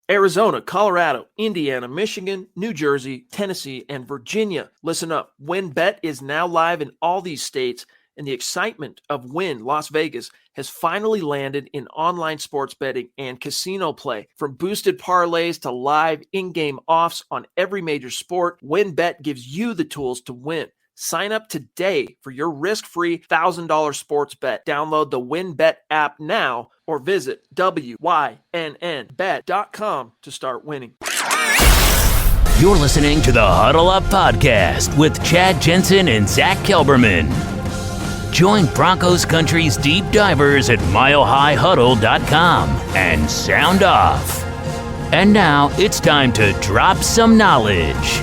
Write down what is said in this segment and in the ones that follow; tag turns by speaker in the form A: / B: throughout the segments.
A: Arizona, Colorado, Indiana, Michigan, New Jersey, Tennessee, and Virginia. Listen up. WynnBET is now live in all these states, and the excitement of Wynn Las Vegas has finally landed in online sports betting and casino play. From boosted parlays to live in-game offs on every major sport, WynnBET gives you the tools to win. Sign up today for your risk-free $1,000 sports bet. Download the WynnBET app now or visit wynnbet.com to start winning.
B: You're listening to the Huddle Up Podcast with Chad Jensen and Zack Kelberman. Join Broncos Country's deep divers at milehighhuddle.com and sound off. And now it's time to drop some knowledge.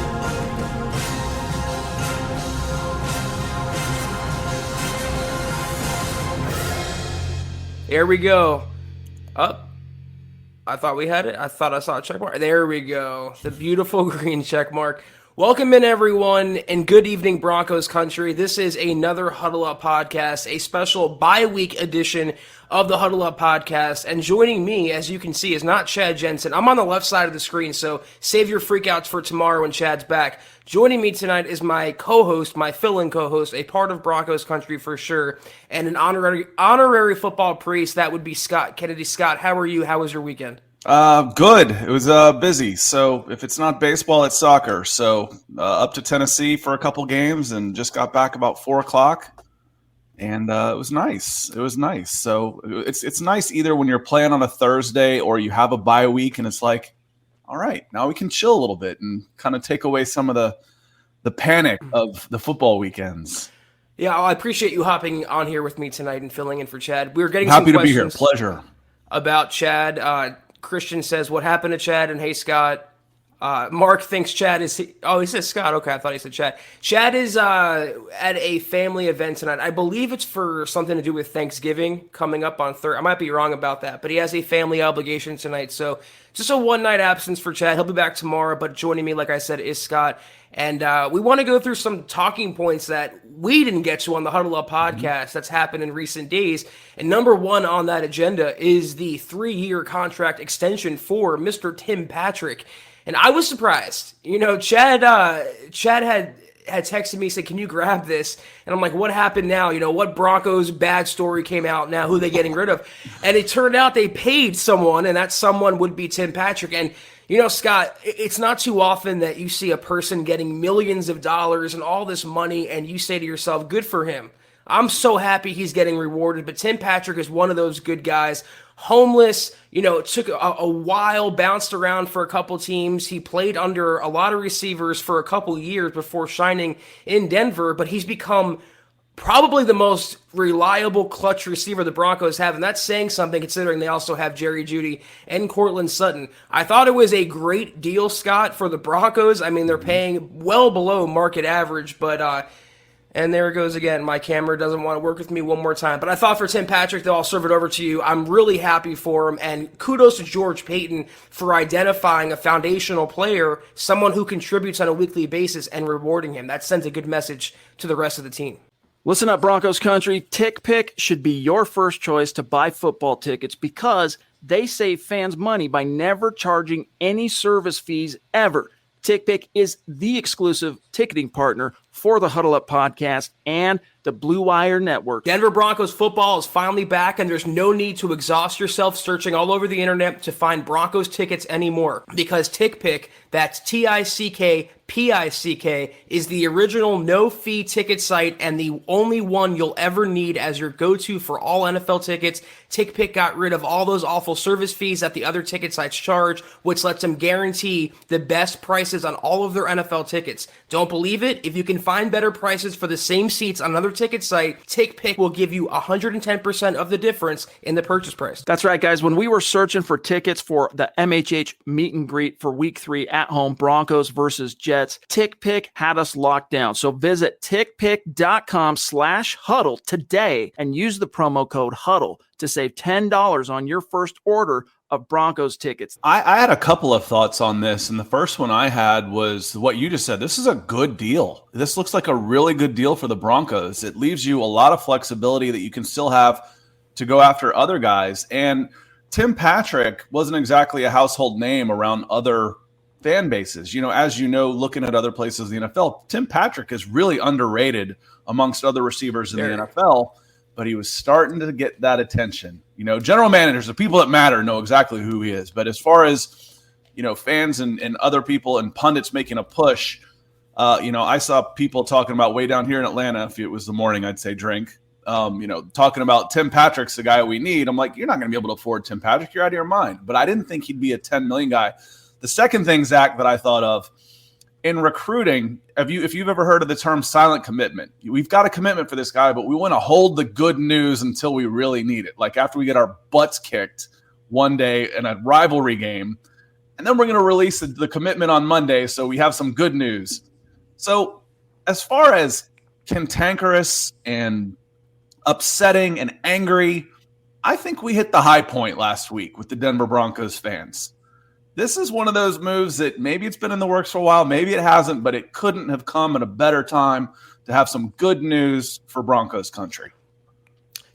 C: Here we go. Up. I thought we had it. I thought I saw a check mark. There we go. The beautiful green check mark. Welcome in, everyone, and good evening, Broncos country. This is another Huddle Up podcast, a special bye-week edition of the Huddle Up podcast. And joining me, as you can see, is not Chad Jensen. I'm on the left side of the screen, so save your freakouts for tomorrow when Chad's back. Joining me tonight is my co-host, my fill-in co-host, a part of Broncos country for sure, and an honorary football priest. That would be Scott Kennedy. Scott, how are you? How was your weekend?
D: Good. It was busy. So if it's not baseball, it's soccer. So up to Tennessee for a couple games and just got back about 4:00. And it was nice. It was nice. So it's nice either when you're playing on a Thursday or you have a bye week and it's like, all right, now we can chill a little bit and kind of take away some of the panic of the football weekends.
C: Yeah, I appreciate you hopping on here with me tonight and filling in for Chad. We were getting
D: happy
C: some
D: to be here.
C: questions
D: Pleasure.
C: About Chad. Christian says, what happened to Chad? And hey, Scott. Mark thinks Chad is... Oh, he says Scott. Okay, I thought he said Chad. Chad is at a family event tonight. I believe it's for something to do with Thanksgiving coming up on Thursday. I might be wrong about that, but he has a family obligation tonight. So just a one-night absence for Chad. He'll be back tomorrow, but joining me, like I said, is Scott. And we want to go through some talking points that we didn't get to on the Huddle Up podcast that's happened in recent days. And number one on that agenda is the 3-year contract extension for Mr. Tim Patrick. And I was surprised. You know, Chad had texted me, said, can you grab this? And I'm like, what happened now? You know, what Broncos bad story came out now? Who are they getting rid of? And it turned out they paid someone, and that someone would be Tim Patrick. And, you know, Scott, it's not too often that you see a person getting millions of dollars and all this money, and you say to yourself, good for him. I'm so happy he's getting rewarded. But Tim Patrick is one of those good guys. Homeless, you know, it took a while, bounced around for a couple teams. He played under a lot of receivers for a couple years before shining in Denver, but he's become probably the most reliable clutch receiver the Broncos have, and that's saying something considering they also have Jerry Jeudy and Courtland Sutton. I thought it was a great deal, Scott, for the Broncos. I mean, they're paying well below market average, but and there it goes again. My camera doesn't want to work with me one more time. But I thought for Tim Patrick, though, I'll serve it over to you. I'm really happy for him. And kudos to George Payton for identifying a foundational player, someone who contributes on a weekly basis, and rewarding him. That sends a good message to the rest of the team.
A: Listen up, Broncos country. TickPick should be your first choice to buy football tickets because they save fans money by never charging any service fees ever. TickPick is the exclusive ticketing partner for the Huddle Up podcast and the Blue Wire Network.
C: Denver Broncos football is finally back, and there's no need to exhaust yourself searching all over the internet to find Broncos tickets anymore because TickPick, that's TickPick, is the original no-fee ticket site and the only one you'll ever need as your go-to for all NFL tickets. TickPick got rid of all those awful service fees that the other ticket sites charge, which lets them guarantee the best prices on all of their NFL tickets. Don't believe it? If you can find better prices for the same seats on another ticket site, TickPick will give you 110% of the difference in the purchase price.
A: That's right, guys. When we were searching for tickets for the MHH meet and greet for Week 3 at home, Broncos versus Jets, TickPick had us locked down. So visit tickpick.com/huddle today and use the promo code HUDDLE to save $10 on your first order of Broncos tickets.
D: I had a couple of thoughts on this, and the first one I had was what you just said. This is a good deal. This looks like a really good deal for the Broncos. It leaves you a lot of flexibility that you can still have to go after other guys. And Tim Patrick wasn't exactly a household name around other fan bases. As you know, looking at other places in the NFL, Tim Patrick is really underrated amongst other receivers in the NFL, but he was starting to get that attention. General managers, the people that matter, know exactly who he is. But as far as, fans and other people and pundits making a push, I saw people talking about way down here in Atlanta, if it was the morning, I'd say drink, talking about Tim Patrick's the guy we need. I'm like, you're not going to be able to afford Tim Patrick. You're out of your mind. But I didn't think he'd be a 10 million guy. The second thing, Zach, that I thought of in recruiting, if you've ever heard of the term silent commitment, we've got a commitment for this guy, but we want to hold the good news until we really need it. Like after we get our butts kicked one day in a rivalry game, and then we're going to release the commitment on Monday so we have some good news. So as far as cantankerous and upsetting and angry, I think we hit the high point last week with the Denver Broncos fans. This is one of those moves that maybe it's been in the works for a while, maybe it hasn't, but it couldn't have come at a better time to have some good news for Broncos country.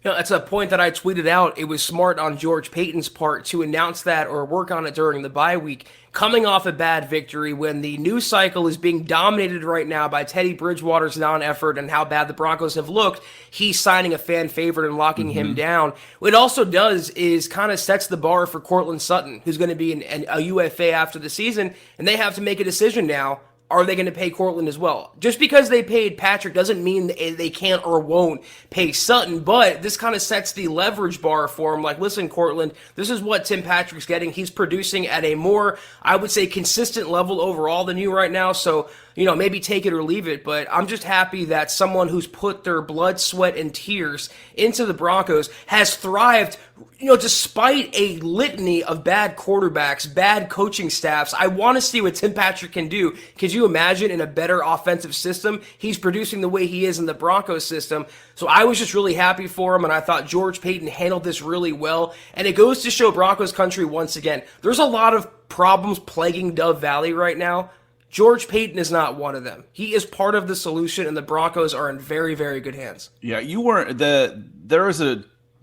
C: That's a point that I tweeted out. It was smart on George Paton's part to announce that or work on it during the bye week, coming off a bad victory when the news cycle is being dominated right now by Teddy Bridgewater's non-effort and how bad the Broncos have looked. He's signing a fan favorite and locking him down. What it also does is kind of sets the bar for Cortland Sutton, who's going to be a UFA after the season, and they have to make a decision now. Are they going to pay Cortland as well? Just because they paid Patrick doesn't mean they can't or won't pay Sutton, but this kind of sets the leverage bar for him. Like, listen, Cortland, this is what Tim Patrick's getting. He's producing at a more, I would say, consistent level overall than you right now, so maybe take it or leave it, but I'm just happy that someone who's put their blood, sweat, and tears into the Broncos has thrived, despite a litany of bad quarterbacks, bad coaching staffs. I want to see what Tim Patrick can do. Could you imagine in a better offensive system? He's producing the way he is in the Broncos system. So I was just really happy for him, and I thought George Paton handled this really well. And it goes to show Broncos country once again, there's a lot of problems plaguing Dove Valley right now. George Paton is not one of them. He is part of the solution, and the Broncos are in very, very good hands.
D: Yeah, you weren't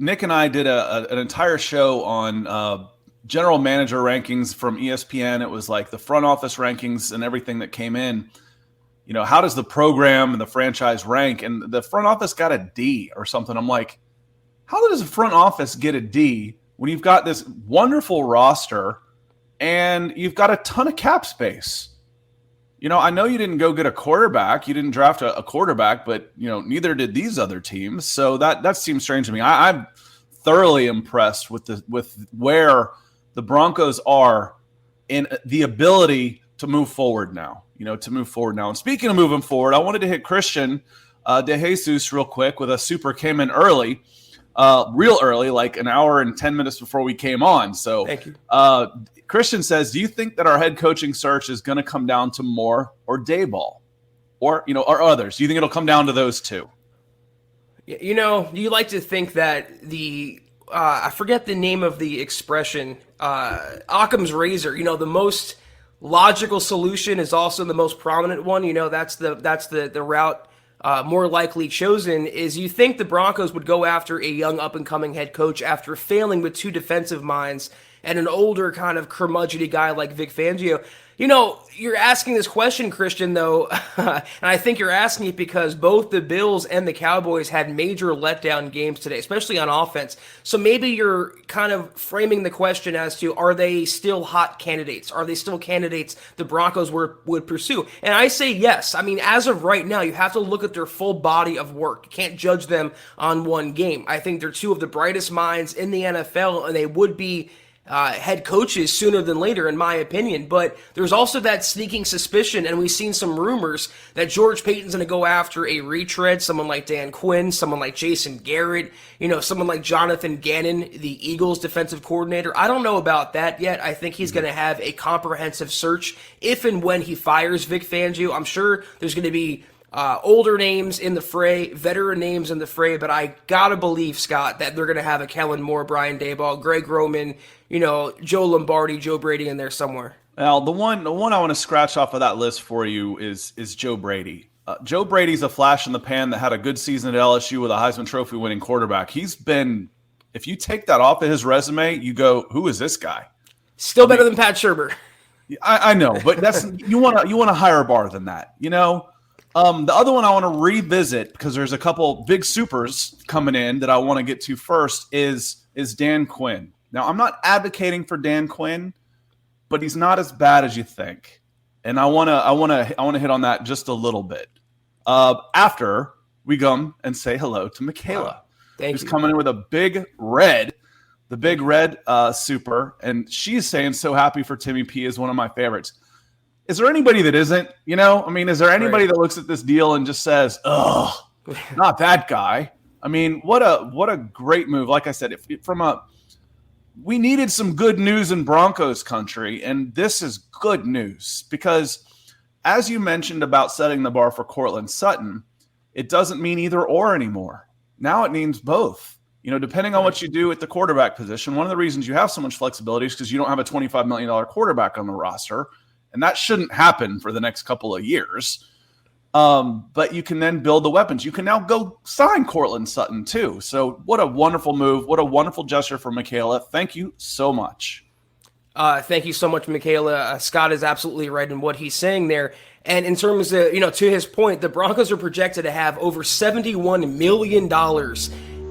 D: Nick and I did an entire show on general manager rankings from ESPN. It was like the front office rankings and everything that came in. How does the program and the franchise rank? And the front office got a D or something. I'm like, how does the front office get a D when you've got this wonderful roster and you've got a ton of cap space? I know you didn't go get a quarterback. You didn't draft a quarterback, but, neither did these other teams. So that seems strange to me. I'm thoroughly impressed with where the Broncos are in the ability to move forward now, And speaking of moving forward, I wanted to hit Christian De Jesus real quick with a super came in early, real early, like an hour and 10 minutes before we came on. So
C: thank you.
D: Christian says, do you think that our head coaching search is going to come down to Moore or Daboll or others? Do you think it'll come down to those two?
C: You like to think that I forget the name of the expression, Occam's razor, the most logical solution is also the most prominent one. That's the route more likely chosen. Is you think the Broncos would go after a young up-and-coming head coach after failing with two defensive minds and an older kind of curmudgeony guy like Vic Fangio. You're asking this question, Christian, though, and I think you're asking it because both the Bills and the Cowboys had major letdown games today, especially on offense. So maybe you're kind of framing the question as to, are they still hot candidates? Are they still candidates the Broncos would pursue? And I say yes. I mean, as of right now, you have to look at their full body of work. You can't judge them on one game. I think they're two of the brightest minds in the NFL, and they would be head coaches sooner than later, in my opinion. But there's also that sneaking suspicion, and we've seen some rumors that George Paton's going to go after a retread, someone like Dan Quinn, someone like Jason Garrett, someone like Jonathan Gannon, the Eagles defensive coordinator. I don't know about that yet. I think he's going to have a comprehensive search if and when he fires Vic Fangio. I'm sure there's going to be older names in the fray, veteran names in the fray, but I gotta believe, Scott, that they're gonna have a Kellen Moore, Brian Daboll, Greg Roman, Joe Lombardi, Joe Brady in there somewhere.
D: Well, the one I want to scratch off of that list for you is Joe Brady. Joe Brady's a flash in the pan that had a good season at LSU with a Heisman Trophy winning quarterback. He's been If you take that off of his resume, you go, who is this guy?
C: Still better than Pat Shermer.
D: I know, but that's you want a higher bar than that, you know. The other one I want to revisit because there's a couple big supers coming in that I want to get to first is Dan Quinn. Now I'm not advocating for Dan Quinn, but he's not as bad as you think, and I want to hit on that just a little bit after we come and say hello to Michaela, who's coming in with a big red. The big red super, and she's saying so happy for Timmy P is one of my favorites. Is there anybody that isn't? You know, I mean, is there anybody that looks at this deal and just says, "Oh, not that guy"? I mean, what a great move. Like I said, we needed some good news in Broncos country, and this is good news because, as you mentioned about setting the bar for Courtland Sutton, it doesn't mean either or anymore. Now it means both. You know, depending on what you do at the quarterback position, one of the reasons you have so much flexibility is because you don't have a $25 million quarterback on the roster, and that shouldn't happen for the next couple of years. But you can then build the weapons. You can now go sign Courtland Sutton too. So what a wonderful move. What a wonderful gesture for Michaela. Thank you so much.
C: Thank you so much, Michaela. Scott is absolutely right in what he's saying there. And in terms of, to his point, the Broncos are projected to have over $71 million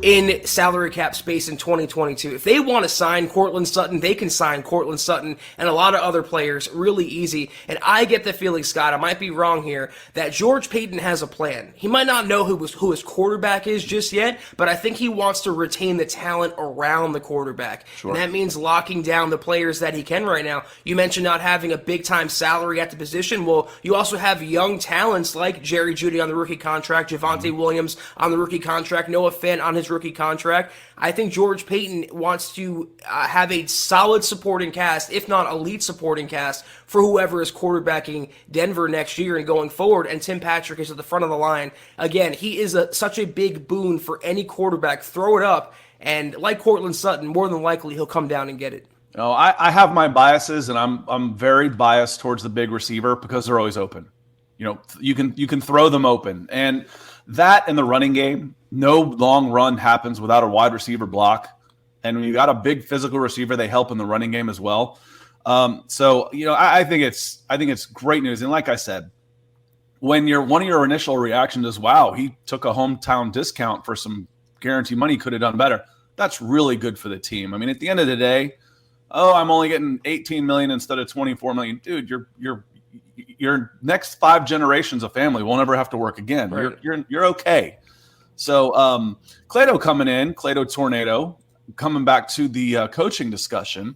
C: in salary cap space in 2022. If they want to sign Courtland Sutton, they can sign Courtland Sutton and a lot of other players really easy. And I get the feeling, Scott, I might be wrong here, that George Paton has a plan. He might not know who his quarterback is just yet, but I think he wants to retain the talent around the quarterback. Sure. And that means locking down the players that he can right now. You mentioned not having a big-time salary at the position. Well, you also have young talents like Jerry Jeudy on the rookie contract, Javonte Williams on the rookie contract, Noah Fant on his rookie contract. I think George Paton wants to have a solid supporting cast, if not elite supporting cast, for whoever is quarterbacking Denver next year and going forward. And Tim Patrick is at the front of the line. Again, he is such a big boon for any quarterback. Throw it up, and like Courtland Sutton, more than likely he'll come down and get it.
D: Oh, I have my biases, and I'm very biased towards the big receiver because they're always open. You know, you can throw them open, and that in the running game, no long run happens without a wide receiver block. And when you got a big physical receiver, they help in the running game as well. So I think it's great news. And like I said, when one of your initial reactions is, "Wow, he took a hometown discount for some guaranteed money, could have done better." That's really good for the team. I mean, at the end of the day, I'm only getting $18 million instead of $24 million. Dude, your next 5 generations of family won't ever have to work again. Right. You're okay. So Clado coming in, Clado Tornado, coming back to the coaching discussion,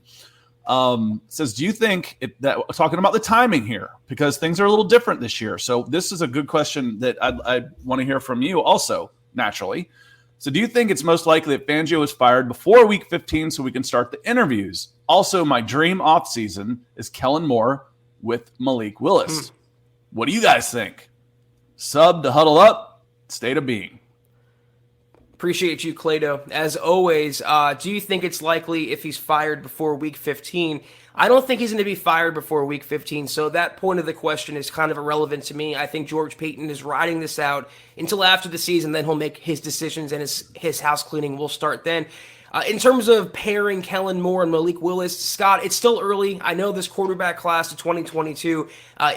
D: says, do you think that talking about the timing here, because things are a little different this year. So this is a good question that I want to hear from you also, naturally. So do you think it's most likely that Fangio is fired before week 15 so we can start the interviews? Also, my dream offseason is Kellen Moore with Malik Willis. What do you guys think? Sub to huddle up, state of being.
C: Appreciate you, Clado. As always, do you think it's likely if he's fired before week 15? I don't think he's going to be fired before week 15, so that point of the question is kind of irrelevant to me. I think George Paton is riding this out until after the season, then he'll make his decisions and his house cleaning will start then. In terms of pairing Kellen Moore and Malik Willis, Scott, it's still early. I know this quarterback class of 2022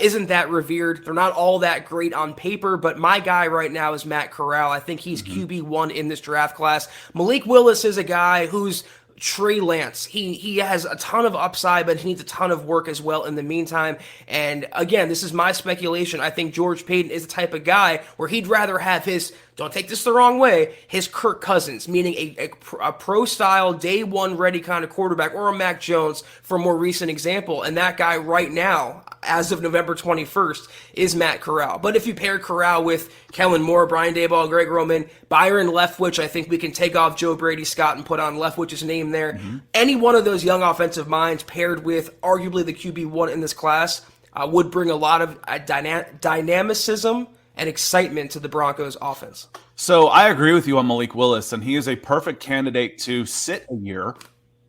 C: isn't that revered. They're not all that great on paper, but my guy right now is Matt Corral. I think he's QB1 in this draft class. Malik Willis is a guy who's Trey Lance. He has a ton of upside, but he needs a ton of work as well in the meantime. And again, this is my speculation. I think George Paton is the type of guy where he'd rather have his, don't take this the wrong way, his Kirk Cousins, meaning a pro-style, day-one ready kind of quarterback, or a Mac Jones for a more recent example. And that guy right now, as of November 21st, is Matt Corral. But if you pair Corral with Kellen Moore, Brian Daboll, Greg Roman, Byron Leftwich, I think we can take off Joe Brady Scott and put on Leftwich's name there. Any one of those young offensive minds paired with arguably the QB1 in this class would bring a lot of dynamicism and excitement to the Broncos offense.
D: So I agree with you on Malik Willis, and he is a perfect candidate to sit a year.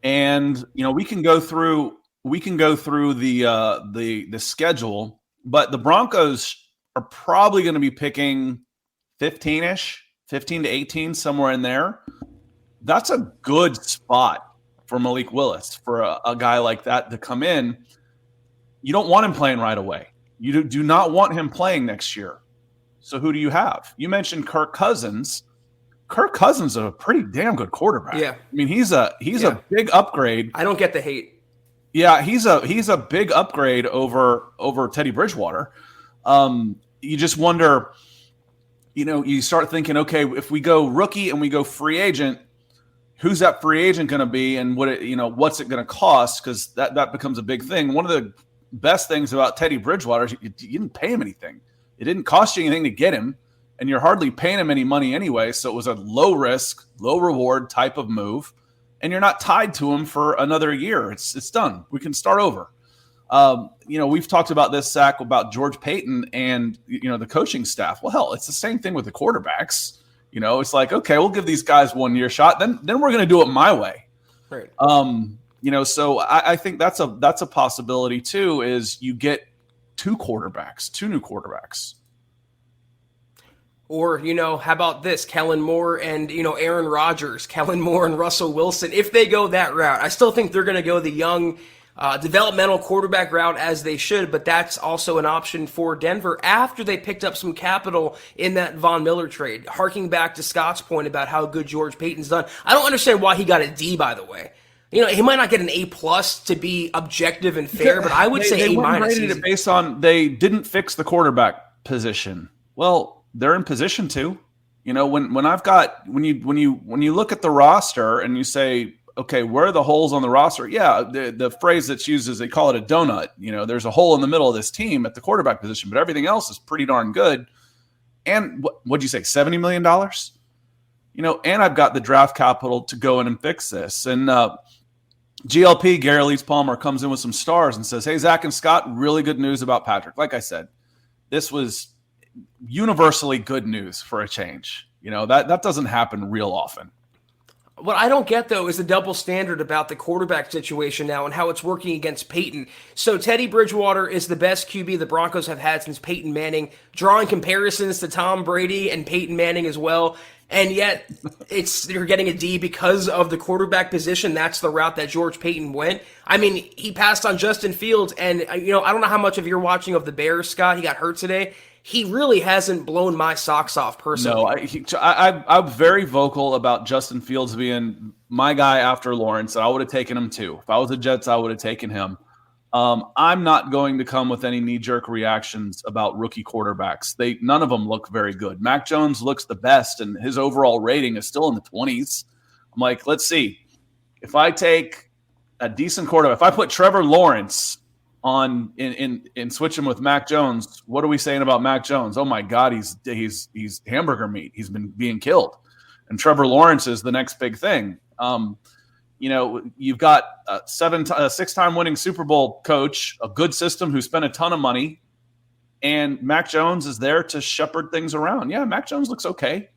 D: And we can go through the schedule, but the Broncos are probably going to be picking 15 to 18, somewhere in there. that's a good spot for Malik Willis, for a guy like that to come in. You don't want him playing right away. You do not want him playing next year. So who do you have? You mentioned Kirk Cousins. Kirk Cousins is a pretty damn good quarterback.
C: Yeah.
D: I mean, he's a big upgrade.
C: I don't get the hate.
D: Yeah, he's a big upgrade over Teddy Bridgewater. You just wonder, you start thinking, okay, if we go rookie and we go free agent, who's that free agent going to be, and what's it going to cost? Because that becomes a big thing. One of the best things about Teddy Bridgewater is you didn't pay him anything. It didn't cost you anything to get him, and you're hardly paying him any money anyway. So it was a low risk, low reward type of move, and you're not tied to him for another year. It's done. We can start over. We've talked about this, Zach, about George Payton and the coaching staff. Well, hell, it's the same thing with the quarterbacks. It's like, okay, we'll give these guys 1 year shot. Then we're going to do it my way.
C: Right.
D: So I think that's a possibility too, is you get two new quarterbacks.
C: Or, how about this? Kellen Moore and, Aaron Rodgers, Kellen Moore and Russell Wilson. If they go that route, I still think they're going to go the young developmental quarterback route as they should, but that's also an option for Denver after they picked up some capital in that Von Miller trade. Harking back to Scott's point about how good George Payton's done, I don't understand why he got a D, by the way. He might not get an A+ to be objective and fair, but I would say A-.
D: They rated it based on they didn't fix the quarterback position. Well, they're in position to. When you look at the roster and you say, okay, where are the holes on the roster? Yeah, the phrase that's used is they call it a donut. There's a hole in the middle of this team at the quarterback position, but everything else is pretty darn good. And what'd you say, $70 million? And I've got the draft capital to go in and fix this. And GLP, Gary Leeds Palmer, comes in with some stars and says, hey, Zach and Scott, really good news about Patrick. Like I said, this was universally good news for a change. That doesn't happen real often.
C: What I don't get, though, is the double standard about the quarterback situation now and how it's working against Peyton. So Teddy Bridgewater is the best QB the Broncos have had since Peyton Manning, drawing comparisons to Tom Brady and Peyton Manning as well. And yet they're getting a D because of the quarterback position. That's the route that George Payton went. I mean, he passed on Justin Fields, and I don't know how much of you're watching of the Bears, Scott. He got hurt today. He really hasn't blown my socks off personally.
D: No, I'm very vocal about Justin Fields being my guy after Lawrence, and I would have taken him too. If I was the Jets, I would have taken him. I'm not going to come with any knee-jerk reactions about rookie quarterbacks. None of them look very good. Mac Jones looks the best, and his overall rating is still in the 20s. I'm like, let's see. If I take a decent quarterback, if I put Trevor Lawrence on and switch him with Mac Jones, what are we saying about Mac Jones? Oh my God, he's hamburger meat. He's been being killed, and Trevor Lawrence is the next big thing. You've got a 6-time winning Super Bowl coach, a good system who spent a ton of money, and Mac Jones is there to shepherd things around. Yeah, Mac Jones looks okay.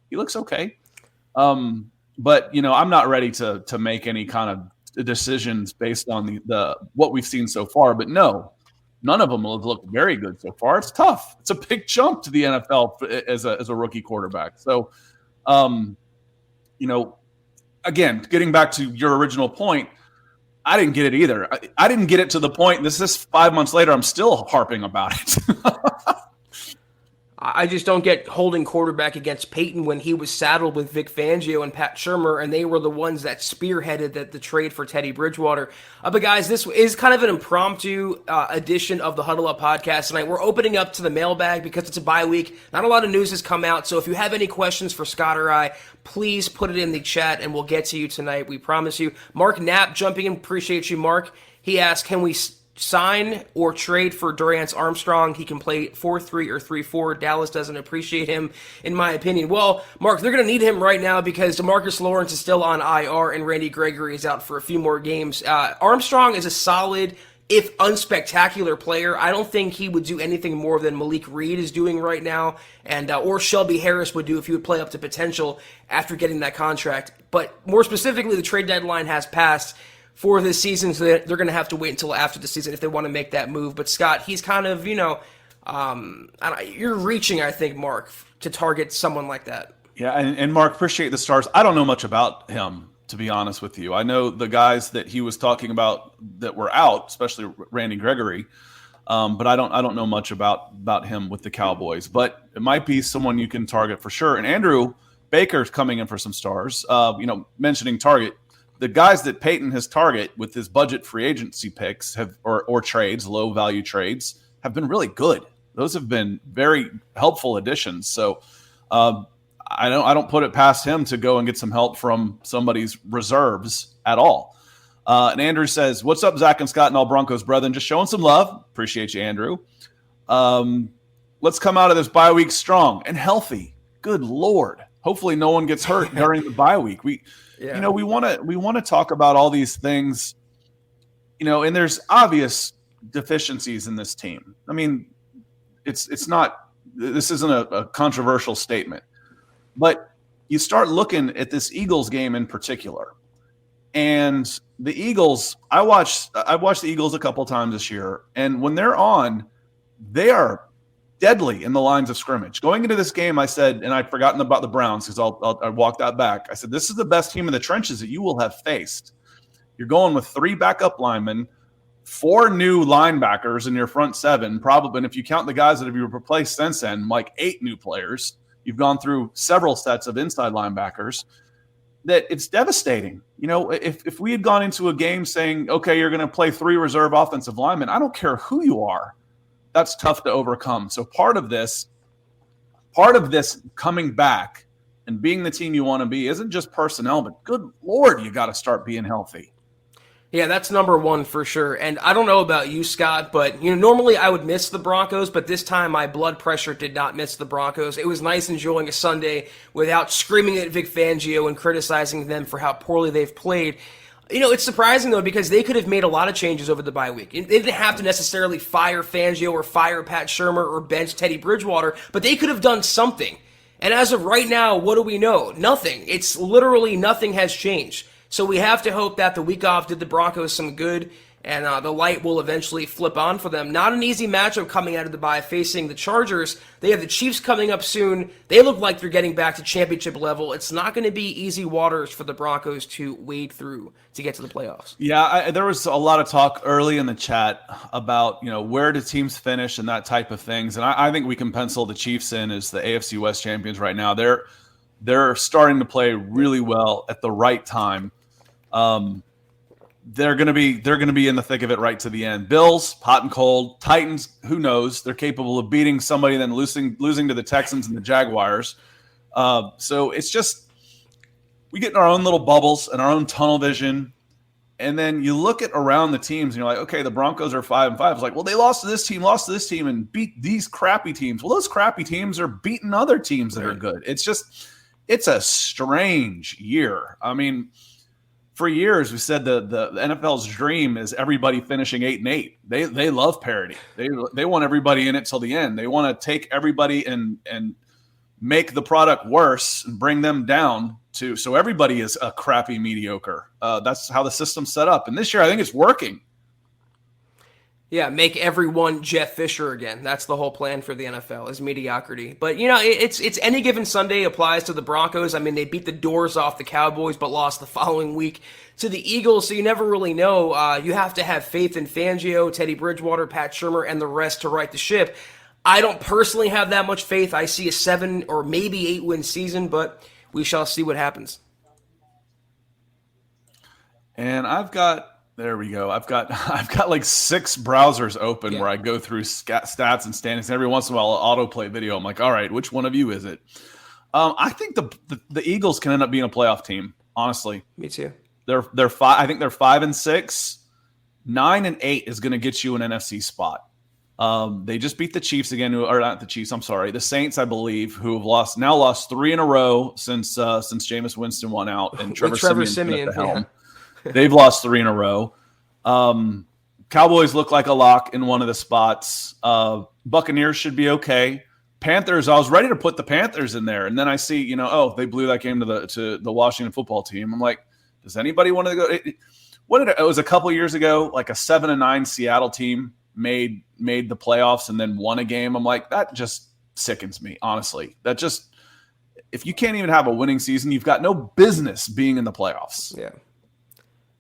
D: He looks okay. But I'm not ready to make any kind of decisions based on the what we've seen so far. But no, none of them have looked very good so far. It's tough. It's a big jump to the NFL as a rookie quarterback. So, again, getting back to your original point, I didn't get it either. I didn't get it to the point. This is 5 months later. I'm still harping about it.
C: I just don't get holding quarterback against Peyton when he was saddled with Vic Fangio and Pat Shurmur, and they were the ones that spearheaded the trade for Teddy Bridgewater. But guys, this is kind of an impromptu edition of the Huddle Up podcast tonight. We're opening up to the mailbag because it's a bye week. Not a lot of news has come out, so if you have any questions for Scott or I, please put it in the chat, and we'll get to you tonight. We promise you. Mark Knapp jumping in. Appreciate you, Mark. He asked, can we sign or trade for Durance Armstrong? He can play 4-3 or 3-4. Dallas doesn't appreciate him, in my opinion. Well, Mark, they're going to need him right now because DeMarcus Lawrence is still on IR and Randy Gregory is out for a few more games. Armstrong is a solid, if unspectacular player. I don't think he would do anything more than Malik Reed is doing right now, and or Shelby Harris would do if he would play up to potential after getting that contract. But more specifically, the trade deadline has passed for this season, so they're going to have to wait until after the season if they want to make that move. But Scott, he's kind of, you're reaching, I think, Mark, to target someone like that.
D: Yeah, and Mark, appreciate the stars. I don't know much about him, to be honest with you. I know the guys that he was talking about that were out, especially Randy Gregory, but I don't know much about him with the Cowboys. But it might be someone you can target for sure. And Andrew Baker's coming in for some stars. Mentioning target, the guys that Peyton has target with his budget free agency picks or trades, low value trades, have been really good. Those have been very helpful additions. So. I don't put it past him to go and get some help from somebody's reserves at all. And Andrew says, "What's up, Zach and Scott and all Broncos brethren? Just showing some love. Appreciate you, Andrew. Let's come out of this bye week strong and healthy. Good Lord. Hopefully, no one gets hurt during the bye week. We want to talk about all these things. And there's obvious deficiencies in this team. I mean, it's not. This isn't a controversial statement." But you start looking at this Eagles game in particular, and the Eagles. I watched the Eagles a couple times this year, and when they're on, they are deadly in the lines of scrimmage. Going into this game, I said, and I'd forgotten about the Browns because I walked that back. I said, this is the best team in the trenches that you will have faced. You're going with 3 backup linemen, 4 new linebackers in your front 7, probably. And if you count the guys that have been replaced since then, like 8 new players. You've gone through several sets of inside linebackers. That it's devastating. If we had gone into a game saying, okay, you're going to play 3 reserve offensive linemen, I don't care who you are. That's tough to overcome. So part of this coming back and being the team you want to be isn't just personnel, but good Lord, you got to start being healthy.
C: Yeah, that's number one for sure. And I don't know about you, Scott, but normally I would miss the Broncos, but this time my blood pressure did not miss the Broncos. It was nice enjoying a Sunday without screaming at Vic Fangio and criticizing them for how poorly they've played. It's surprising, though, because they could have made a lot of changes over the bye week. They didn't have to necessarily fire Fangio or fire Pat Shurmur or bench Teddy Bridgewater, but they could have done something. And as of right now, what do we know? Nothing. It's literally nothing has changed. So we have to hope that the week off did the Broncos some good, and the light will eventually flip on for them. Not an easy matchup coming out of the bye facing the Chargers. They have the Chiefs coming up soon. They look like they're getting back to championship level. It's not going to be easy waters for the Broncos to wade through to get to the playoffs.
D: Yeah, there was a lot of talk early in the chat about where do teams finish and that type of things, and I think we can pencil the Chiefs in as the AFC West champions right now. They're starting to play really well at the right time. They're going to be in the thick of it right to the end. Bills, hot and cold. Titans, who knows? They're capable of beating somebody, then losing to the Texans and the Jaguars. So it's just we get in our own little bubbles and our own tunnel vision, and then you look at around the teams and you're like, okay, the Broncos are 5-5. It's like, well, they lost to this team, and beat these crappy teams. Well, those crappy teams are beating other teams that are good. It's a strange year. I mean, for years, we said the NFL's dream is everybody finishing 8-8. They love parity. They want everybody in it till the end. They want to take everybody and make the product worse and bring them down so everybody is a crappy mediocre. That's how the system's set up. And this year, I think it's working.
C: Yeah, make everyone Jeff Fisher again. That's the whole plan for the NFL is mediocrity. But, it's any given Sunday applies to the Broncos. I mean, they beat the doors off the Cowboys but lost the following week to the Eagles, so you never really know. You have to have faith in Fangio, Teddy Bridgewater, Pat Shurmur, and the rest to right the ship. I don't personally have that much faith. I see a 7 or maybe 8-win season, but we shall see what happens.
D: And there we go. I've got like 6 browsers open where I go through stats and standings. And every once in a while, I'll autoplay video. I'm like, all right, which one of you is it? I think the Eagles can end up being a playoff team. Honestly,
C: me too.
D: They're 5. I think they're 5-6. 9-8 is going to get you an NFC spot. They just beat the Chiefs again, or not the Chiefs. I'm sorry, the Saints, I believe, who have lost 3 in a row since Jameis Winston won out and Trevor Siemian at the helm. They've lost 3 in a row. Cowboys look like a lock in one of the spots. Buccaneers should be okay. Panthers, I was ready to put the Panthers in there, and then I see, they blew that game to the Washington football team. I'm like, does anybody want to go? It was a couple years ago, like a 7-9 Seattle team made the playoffs and then won a game. I'm like, that just sickens me, honestly. if you can't even have a winning season, you've got no business being in the playoffs.
C: Yeah.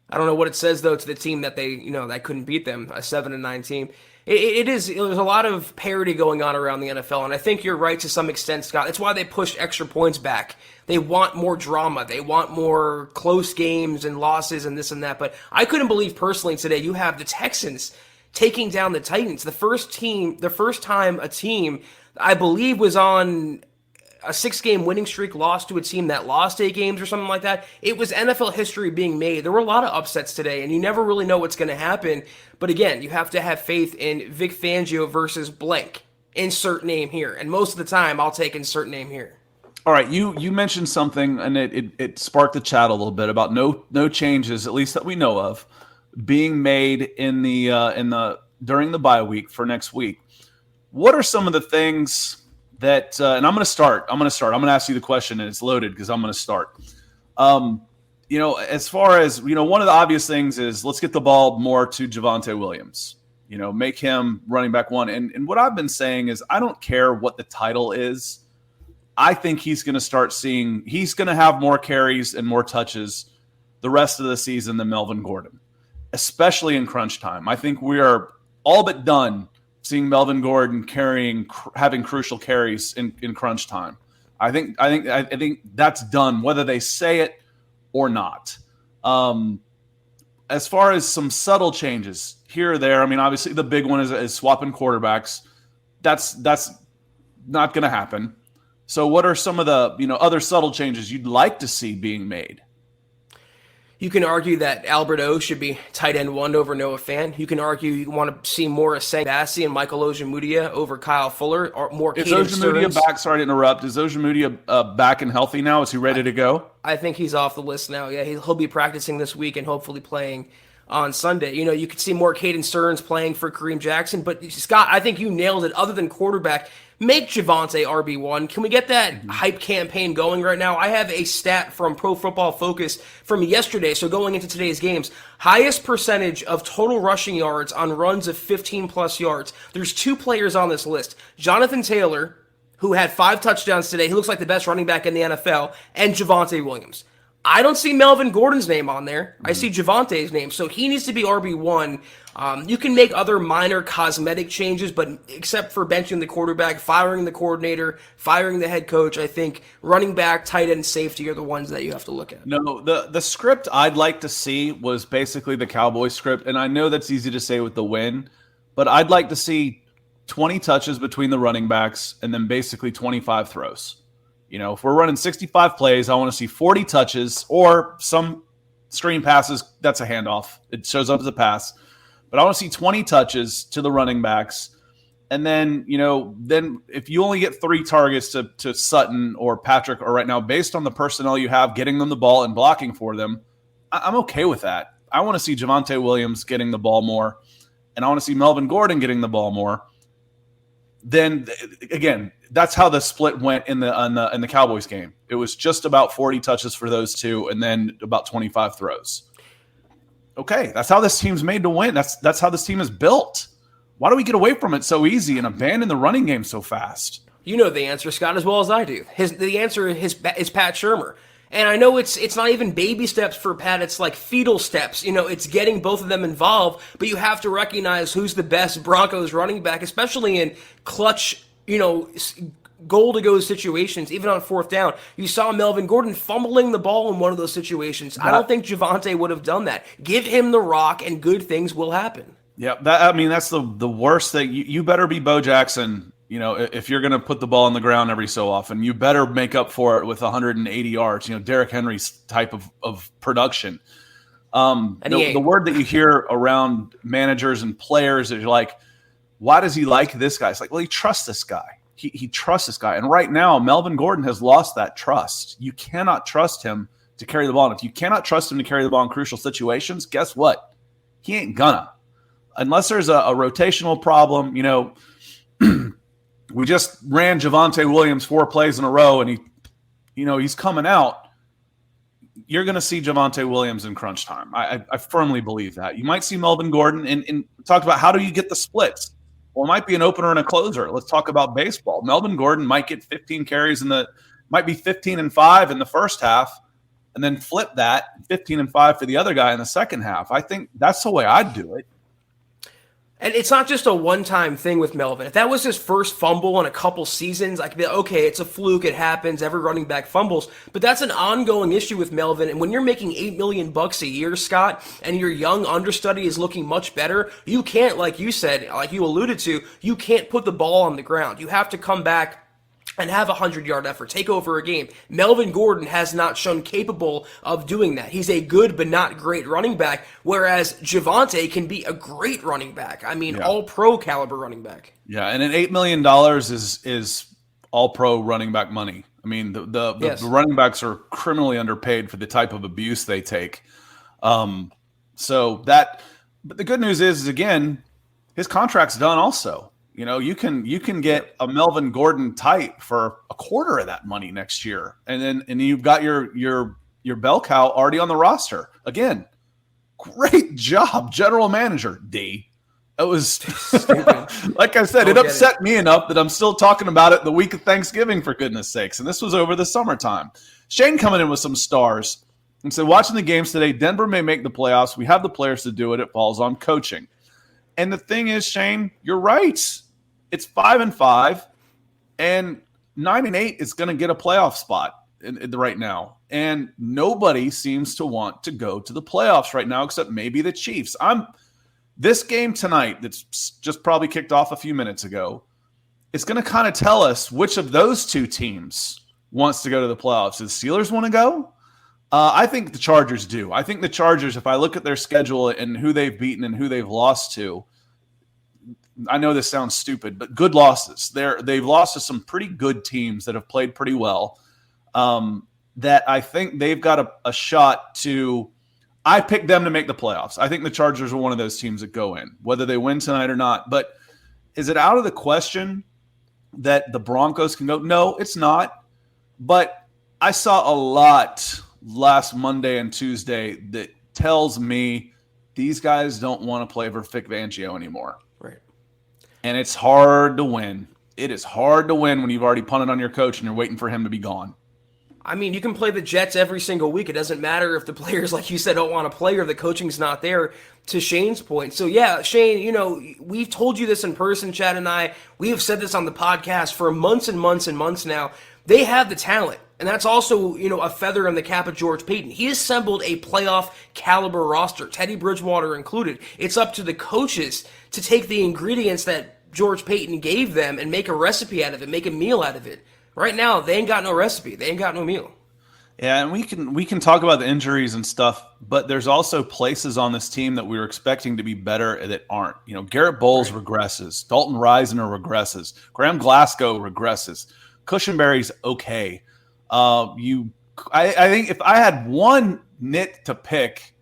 C: I don't know what it says though to the team that that couldn't beat them, a 7-9 team. There's a lot of parity going on around the NFL, and I think you're right to some extent, Scott. That's why they pushed extra points back. They want more drama. They want more close games and losses and this and that. But I couldn't believe personally today you have the Texans taking down the Titans. The first time a team, I believe, was on a 6-game winning streak, lost to a team that lost 8 games or something like that. It was NFL history being made. There were a lot of upsets today, and you never really know what's going to happen. But again, you have to have faith in Vic Fangio versus blank. Insert name here. And most of the time, I'll take insert name here.
D: All right, you mentioned something, and it sparked the chat a little bit about no changes, at least that we know of, being made in the during the bye week for next week. What are some of the things that and I'm going to start. I'm going to ask you the question, and it's loaded because I'm going to start. As far as one of the obvious things is let's get the ball more to Javonte Williams. Make him running back one. And what I've been saying is I don't care what the title is. I think he's going to have more carries and more touches the rest of the season than Melvin Gordon, especially in crunch time. I think we are all but done seeing Melvin Gordon having crucial carries in crunch time. I think that's done, whether they say it or not. As far as some subtle changes here or there, I mean, obviously the big one is swapping quarterbacks. That's not going to happen. So what are some of the other subtle changes you'd like to see being made?
C: You can argue that Albert O should be tight end 1 over Noah Fant. You can argue you want to see more Aseng Bassi and Michael Ojemudia over Kyle Fuller, or more Caden Stearns.
D: Is Ojemudia back? Sorry to interrupt. Is Ojemudia back and healthy now? Is he ready to go?
C: I think he's off the list now. Yeah, he'll be practicing this week and hopefully playing on Sunday. You could see more Caden Stearns playing for Kareem Jackson. But, Scott, I think you nailed it. Other than quarterback, make Javonte RB1. Can we get that hype campaign going right now? I have a stat from Pro Football Focus from yesterday, so going into today's games. Highest percentage of total rushing yards on runs of 15-plus yards. There's 2 players on this list. Jonathan Taylor, who had 5 touchdowns today. He looks like the best running back in the NFL. And Javonte Williams. I don't see Melvin Gordon's name on there. I see Javonte's name, so he needs to be RB1. You can make other minor cosmetic changes, but except for benching the quarterback, firing the coordinator, firing the head coach, I think running back, tight end, safety are the ones that you have to look at.
D: No, the script I'd like to see was basically the Cowboys script, and I know that's easy to say with the win, but I'd like to see 20 touches between the running backs and then basically 25 throws. If we're running 65 plays, I want to see 40 touches or some screen passes. That's a handoff. It shows up as a pass. But I want to see 20 touches to the running backs. And then, then if you only get 3 targets to Sutton or Patrick, or right now, based on the personnel you have, getting them the ball and blocking for them, I'm okay with that. I want to see Javonte Williams getting the ball more, and I want to see Melvin Gordon getting the ball more. Then again, that's how the split went in the Cowboys game. It was just about 40 touches for those 2, and then about 25 throws. Okay, that's how this team's made to win. That's how this team is built. Why do we get away from it so easy and abandon the running game so fast?
C: You know the answer, Scott, as well as I do. The answer is Pat Shurmur. And I know it's not even baby steps for Pat. It's like fetal steps. It's getting both of them involved. But you have to recognize who's the best Broncos running back, especially in clutch, goal-to-go situations, even on 4th down. You saw Melvin Gordon fumbling the ball in one of those situations. I don't think Javonte would have done that. Give him the rock, and good things will happen.
D: Yeah, that's the worst thing. You better be Bo Jackson. If you're going to put the ball on the ground every so often, you better make up for it with 180 yards. Derrick Henry's type of production. The word that you hear around managers and players is like, why does he like this guy? It's like, well, he trusts this guy. He trusts this guy. And right now, Melvin Gordon has lost that trust. You cannot trust him to carry the ball. And if you cannot trust him to carry the ball in crucial situations, guess what? He ain't gonna. Unless there's a rotational problem, we just ran Javonte Williams 4 plays in a row, and he's coming out. You're going to see Javonte Williams in crunch time. I firmly believe that. You might see Melvin Gordon, and talked about how do you get the splits? Well, it might be an opener and a closer. Let's talk about baseball. Melvin Gordon might get 15 carries in the might be 15-5 in the first half, and then flip that 15-5 for the other guy in the second half. I think that's the way I'd do it.
C: And it's not just a one-time thing with Melvin. If that was his first fumble in a couple seasons, I could be like, okay, it's a fluke, it happens, every running back fumbles. But that's an ongoing issue with Melvin. And when you're making $8 million a year, Scott, and your young understudy is looking much better, you can't, like you said, like you alluded to, you can't put the ball on the ground. You have to come back and have a 100-yard effort, take over a game. Melvin Gordon has not shown capable of doing that. He's a good but not great running back, whereas Javonte can be a great running back. I mean, all-pro caliber running back.
D: Yeah, and an $8 million is all-pro running back money. I mean, the running backs are criminally underpaid for the type of abuse they take. But the good news is again, his contract's done also. You know, you can get a Melvin Gordon type for a quarter of that money next year, and you've got your bell cow already on the roster. Again, great job, general manager D. It was like I said, it upset me enough that I'm still talking about it the week of Thanksgiving, for goodness sakes. And this was over the summertime. Shane coming in with some stars and said, watching the games today, Denver may make the playoffs. We have the players to do it. It falls on coaching. And the thing is, Shane, you're right. It's 5-5, and 9-8 is going to get a playoff spot right now. And nobody seems to want to go to the playoffs right now, except maybe the Chiefs. This game tonight, that's just probably kicked off a few minutes ago, it's going to kind of tell us which of those two teams wants to go to the playoffs. Do the Steelers want to go? I think the Chargers do. I think the Chargers, if I look at their schedule and who they've beaten and who they've lost to, I know this sounds stupid, but good losses. They've lost to some pretty good teams that have played pretty well. That I think they've got a shot to. I picked them to make the playoffs. I think the Chargers are one of those teams that go in, whether they win tonight or not. But is it out of the question that the Broncos can go? No, it's not. But I saw a lot last Monday and Tuesday that tells me these guys don't want to play for Vic Fangio anymore.
C: Right.
D: And it's hard to win. It is hard to win when you've already punted on your coach and you're waiting for him to be gone.
C: I mean, you can play the Jets every single week. It doesn't matter if the players, like you said, don't want to play or the coaching's not there, to Shane's point. So, yeah, Shane, you know, we've told you this in person, Chad and I. We have said this on the podcast for months and months and months now. They have the talent. And that's also, you know, a feather in the cap of George Paton. He assembled a playoff caliber roster, Teddy Bridgewater included. It's up to the coaches to take the ingredients that George Paton gave them and make a recipe out of it, make a meal out of it. Right now, they ain't got no recipe. They ain't got no meal.
D: Yeah, and we can talk about the injuries and stuff, but there's also places on this team that we were expecting to be better that aren't. You know, Garrett Bowles regresses. Dalton Risner regresses. Graham Glasgow regresses. Cushenberry's okay. I think if I had one nit to pick,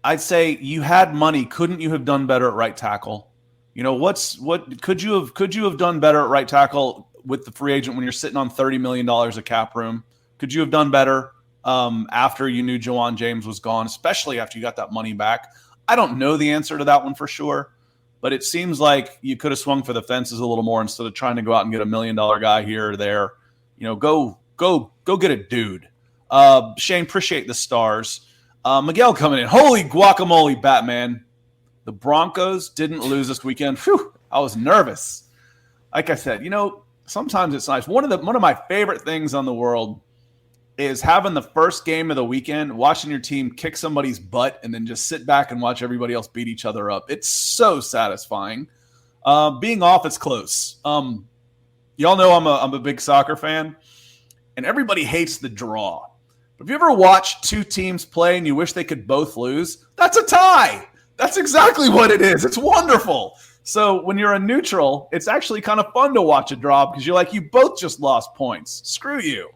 D: I'd say you had money. Couldn't you have done better at right tackle? You know, what could you have done better at right tackle with the free agent when you're sitting on $30 million of cap room? Could you have done better after you knew Jawan James was gone, especially after you got that money back? I don't know the answer to that one for sure, but it seems like you could have swung for the fences a little more instead of trying to go out and get $1 million guy here or there. You know, go get a dude. Shane, appreciate the stars. Miguel coming in. Holy guacamole, Batman. The Broncos didn't lose this weekend. Whew, I was nervous. Like I said, you know, sometimes it's nice. One of my favorite things on the world is having the first game of the weekend, watching your team kick somebody's butt, and then just sit back and watch everybody else beat each other up. It's so satisfying. Being off, it's close. Y'all know I'm a big soccer fan, and everybody hates the draw. But if you ever watch two teams play and you wish they could both lose, that's a tie. That's exactly what it is. It's wonderful. So when you're a neutral, it's actually kind of fun to watch a draw because you're like, you both just lost points. Screw you.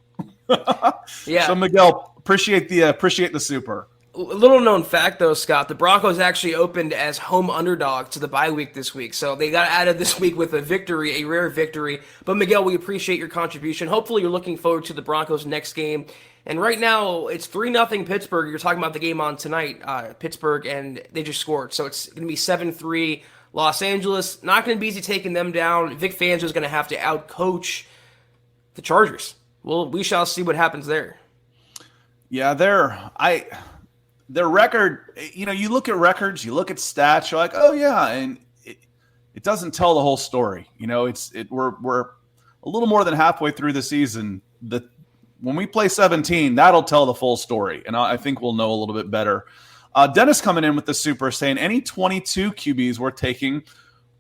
C: Yeah.
D: So Miguel, appreciate the super.
C: A little known fact though, Scott, the Broncos actually opened as home underdog to the bye week this week. So they got added this week with a victory, a rare victory. But Miguel, we appreciate your contribution. Hopefully you're looking forward to the Broncos next game. And right now it's 3-0 Pittsburgh. You're talking about the game on tonight, Pittsburgh, and they just scored. So it's going to be 7-3 Los Angeles. Not going to be easy taking them down. Vic Fangio is going to have to outcoach the Chargers. Well, we shall see what happens there.
D: Yeah, their record, you look at records, you look at stats, you're like, oh yeah, and it doesn't tell the whole story. We're a little more than halfway through the season. When we play 17, that'll tell the full story, and I think we'll know a little bit better. Dennis coming in with the super saying any 22 QBs we're taking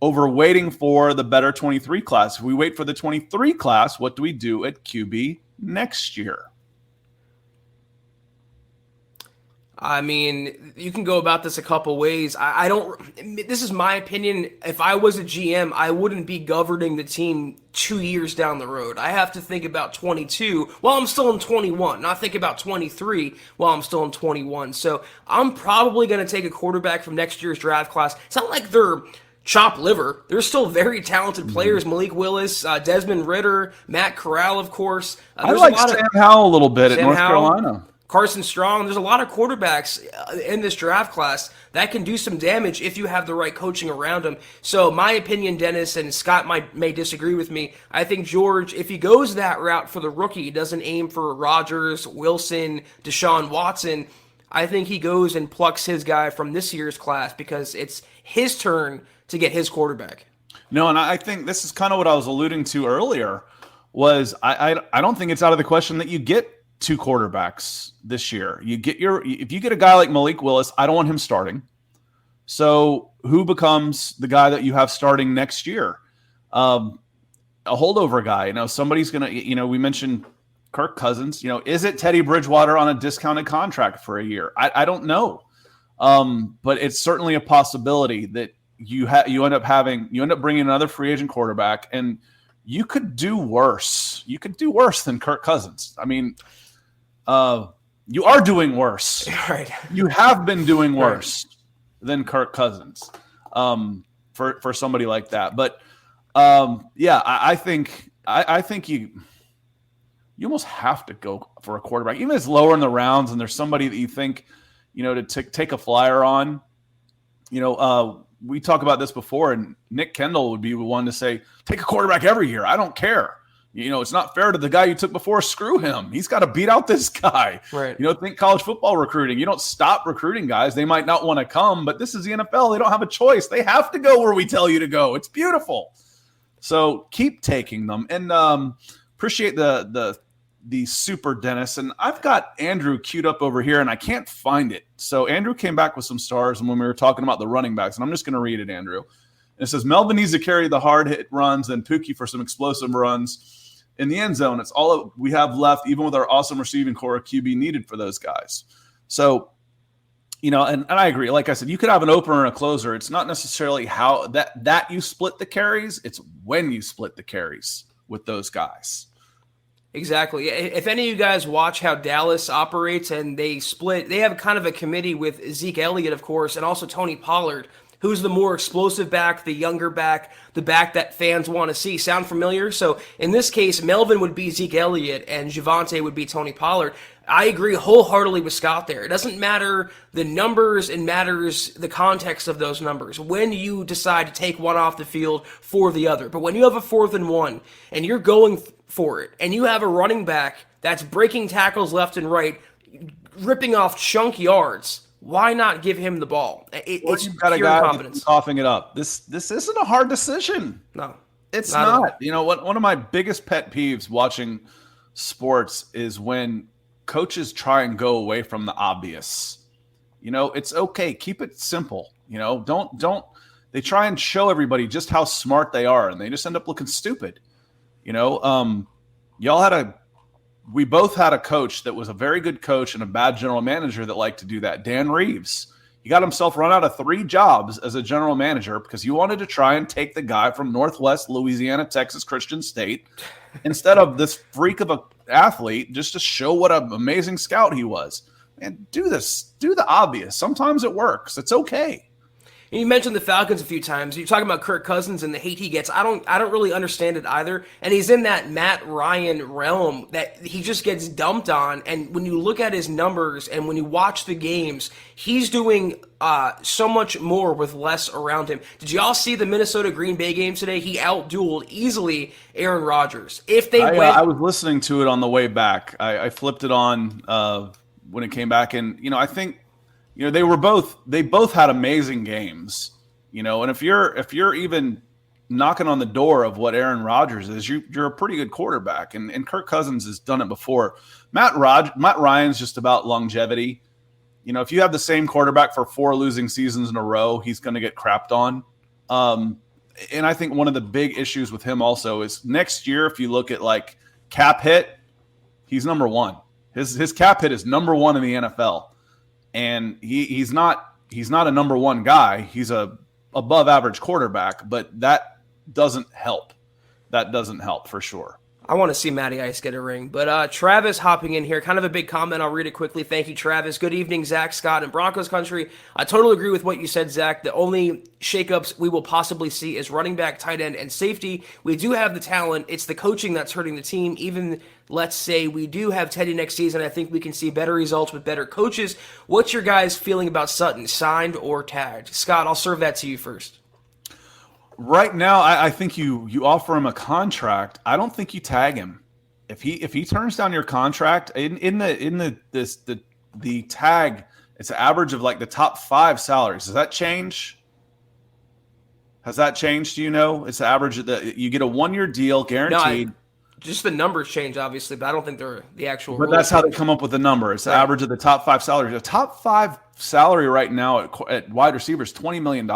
D: over waiting for the better 23 class. If we wait for the 23 class, what do we do at QB next year?
C: I mean, you can go about this a couple ways. This is my opinion. If I was a GM, I wouldn't be governing the team 2 years down the road. I have to think about 22 while I'm still in 21, not think about 23 while I'm still in 21. So I'm probably going to take a quarterback from next year's draft class. It's not like they're chopped liver. They're still very talented players. Malik Willis, Desmond Ridder, Matt Corral, of course.
D: I like Sam Howell a little bit at North Carolina.
C: Carson Strong. There's a lot of quarterbacks in this draft class that can do some damage if you have the right coaching around them. So my opinion, Dennis, and Scott may disagree with me. I think George, if he goes that route for the rookie, he doesn't aim for Rodgers, Wilson, Deshaun Watson. I think he goes and plucks his guy from this year's class because it's his turn to get his quarterback.
D: No, and I think this is kind of what I was alluding to earlier was I don't think it's out of the question that you get two quarterbacks this year. If you get a guy like Malik Willis, I don't want him starting. So who becomes the guy that you have starting next year? A holdover guy. Somebody's going to, we mentioned Kirk Cousins. Is it Teddy Bridgewater on a discounted contract for a year? I don't know. But it's certainly a possibility that you end up bringing another free agent quarterback, and you could do worse. You could do worse than Kirk Cousins. I mean, you are doing worse.
C: Right.
D: You have been doing worse than Kirk Cousins for somebody like that. But I think you almost have to go for a quarterback, even if it's lower in the rounds and there's somebody that you think, to take a flyer on. We talk about this before, and Nick Kendall would be the one to say, take a quarterback every year. I don't care. It's not fair to the guy you took before. Screw him. He's got to beat out this guy.
C: Right.
D: Think college football recruiting. You don't stop recruiting guys. They might not want to come, but this is the NFL. They don't have a choice. They have to go where we tell you to go. It's beautiful. So keep taking them. And appreciate the super Dennis. And I've got Andrew queued up over here, and I can't find it. So Andrew came back with some stars, and when we were talking about the running backs, and I'm just going to read it, Andrew. And it says, Melvin needs to carry the hard hit runs and Pookie for some explosive runs in the end zone. It's all we have left, even with our awesome receiving core, QB needed for those guys. So, and I agree. Like I said, you could have an opener and a closer. It's not necessarily how that you split the carries. It's when you split the carries with those guys.
C: Exactly. If any of you guys watch how Dallas operates and they have kind of a committee with Zeke Elliott, of course, and also Tony Pollard, who's the more explosive back, the younger back, the back that fans want to see. Sound familiar? So in this case, Melvin would be Zeke Elliott and Javonte would be Tony Pollard. I agree wholeheartedly with Scott there. It doesn't matter the numbers, it matters the context of those numbers. When you decide to take one off the field for the other. But when you have a 4th and 1 and you're going for it, and you have a running back that's breaking tackles left and right, ripping off chunk yards, why not give him the ball? It's
D: you've got
C: pure
D: a guy
C: confidence.
D: Coughing it up. This isn't a hard decision.
C: No,
D: it's not. One of my biggest pet peeves watching sports is when coaches try and go away from the obvious. It's okay. Keep it simple. Don't. They try and show everybody just how smart they are, and they just end up looking stupid. We both had a coach that was a very good coach and a bad general manager that liked to do that. Dan Reeves. He got himself run out of 3 jobs as a general manager because he wanted to try and take the guy from Northwest Louisiana, Texas Christian State instead of this freak of an athlete just to show what an amazing scout he was. And do the obvious. Sometimes it works. It's okay.
C: And you mentioned the Falcons a few times. You're talking about Kirk Cousins and the hate he gets. I don't really understand it either. And he's in that Matt Ryan realm that he just gets dumped on. And when you look at his numbers and when you watch the games, he's doing so much more with less around him. Did y'all see the Minnesota Green Bay game today? He outdueled easily Aaron Rodgers.
D: I was listening to it on the way back. I flipped it on when it came back, and I think they both had amazing games. And if you're even knocking on the door of what Aaron Rodgers is, you're a pretty good quarterback, and Kirk Cousins has done it before. Matt Ryan's just about longevity. If you have the same quarterback for 4 losing seasons in a row, he's going to get crapped on. And I think one of the big issues with him also is next year, if you look at like cap hit, he's number 1. His cap hit is number 1 in the NFL. And he's not a number 1 guy. He's a above average quarterback, but that doesn't help. That doesn't help for sure.
C: I want to see Matty Ice get a ring. But Travis hopping in here, kind of a big comment. I'll read it quickly. Thank you, Travis. Good evening, Zach, Scott, and Broncos country. I totally agree with what you said, Zach. The only shakeups we will possibly see is running back, tight end, and safety. We do have the talent. It's the coaching that's hurting the team. Even, let's say, we do have Teddy next season. I think we can see better results with better coaches. What's your guys' feeling about Sutton, signed or tagged? Scott, I'll serve that to you first.
D: Right now, I think you offer him a contract. I don't think you tag him. If he turns down your contract in the tag, it's an average of like the top 5 salaries. Does that change? Has that changed? It's the average of you get a 1-year deal guaranteed.
C: No, just the numbers change, obviously, but I don't think they're the actual.
D: But that's how they come up with the number. It's the average of the top 5 salaries. The top 5 salary right now at wide receiver is $20 million.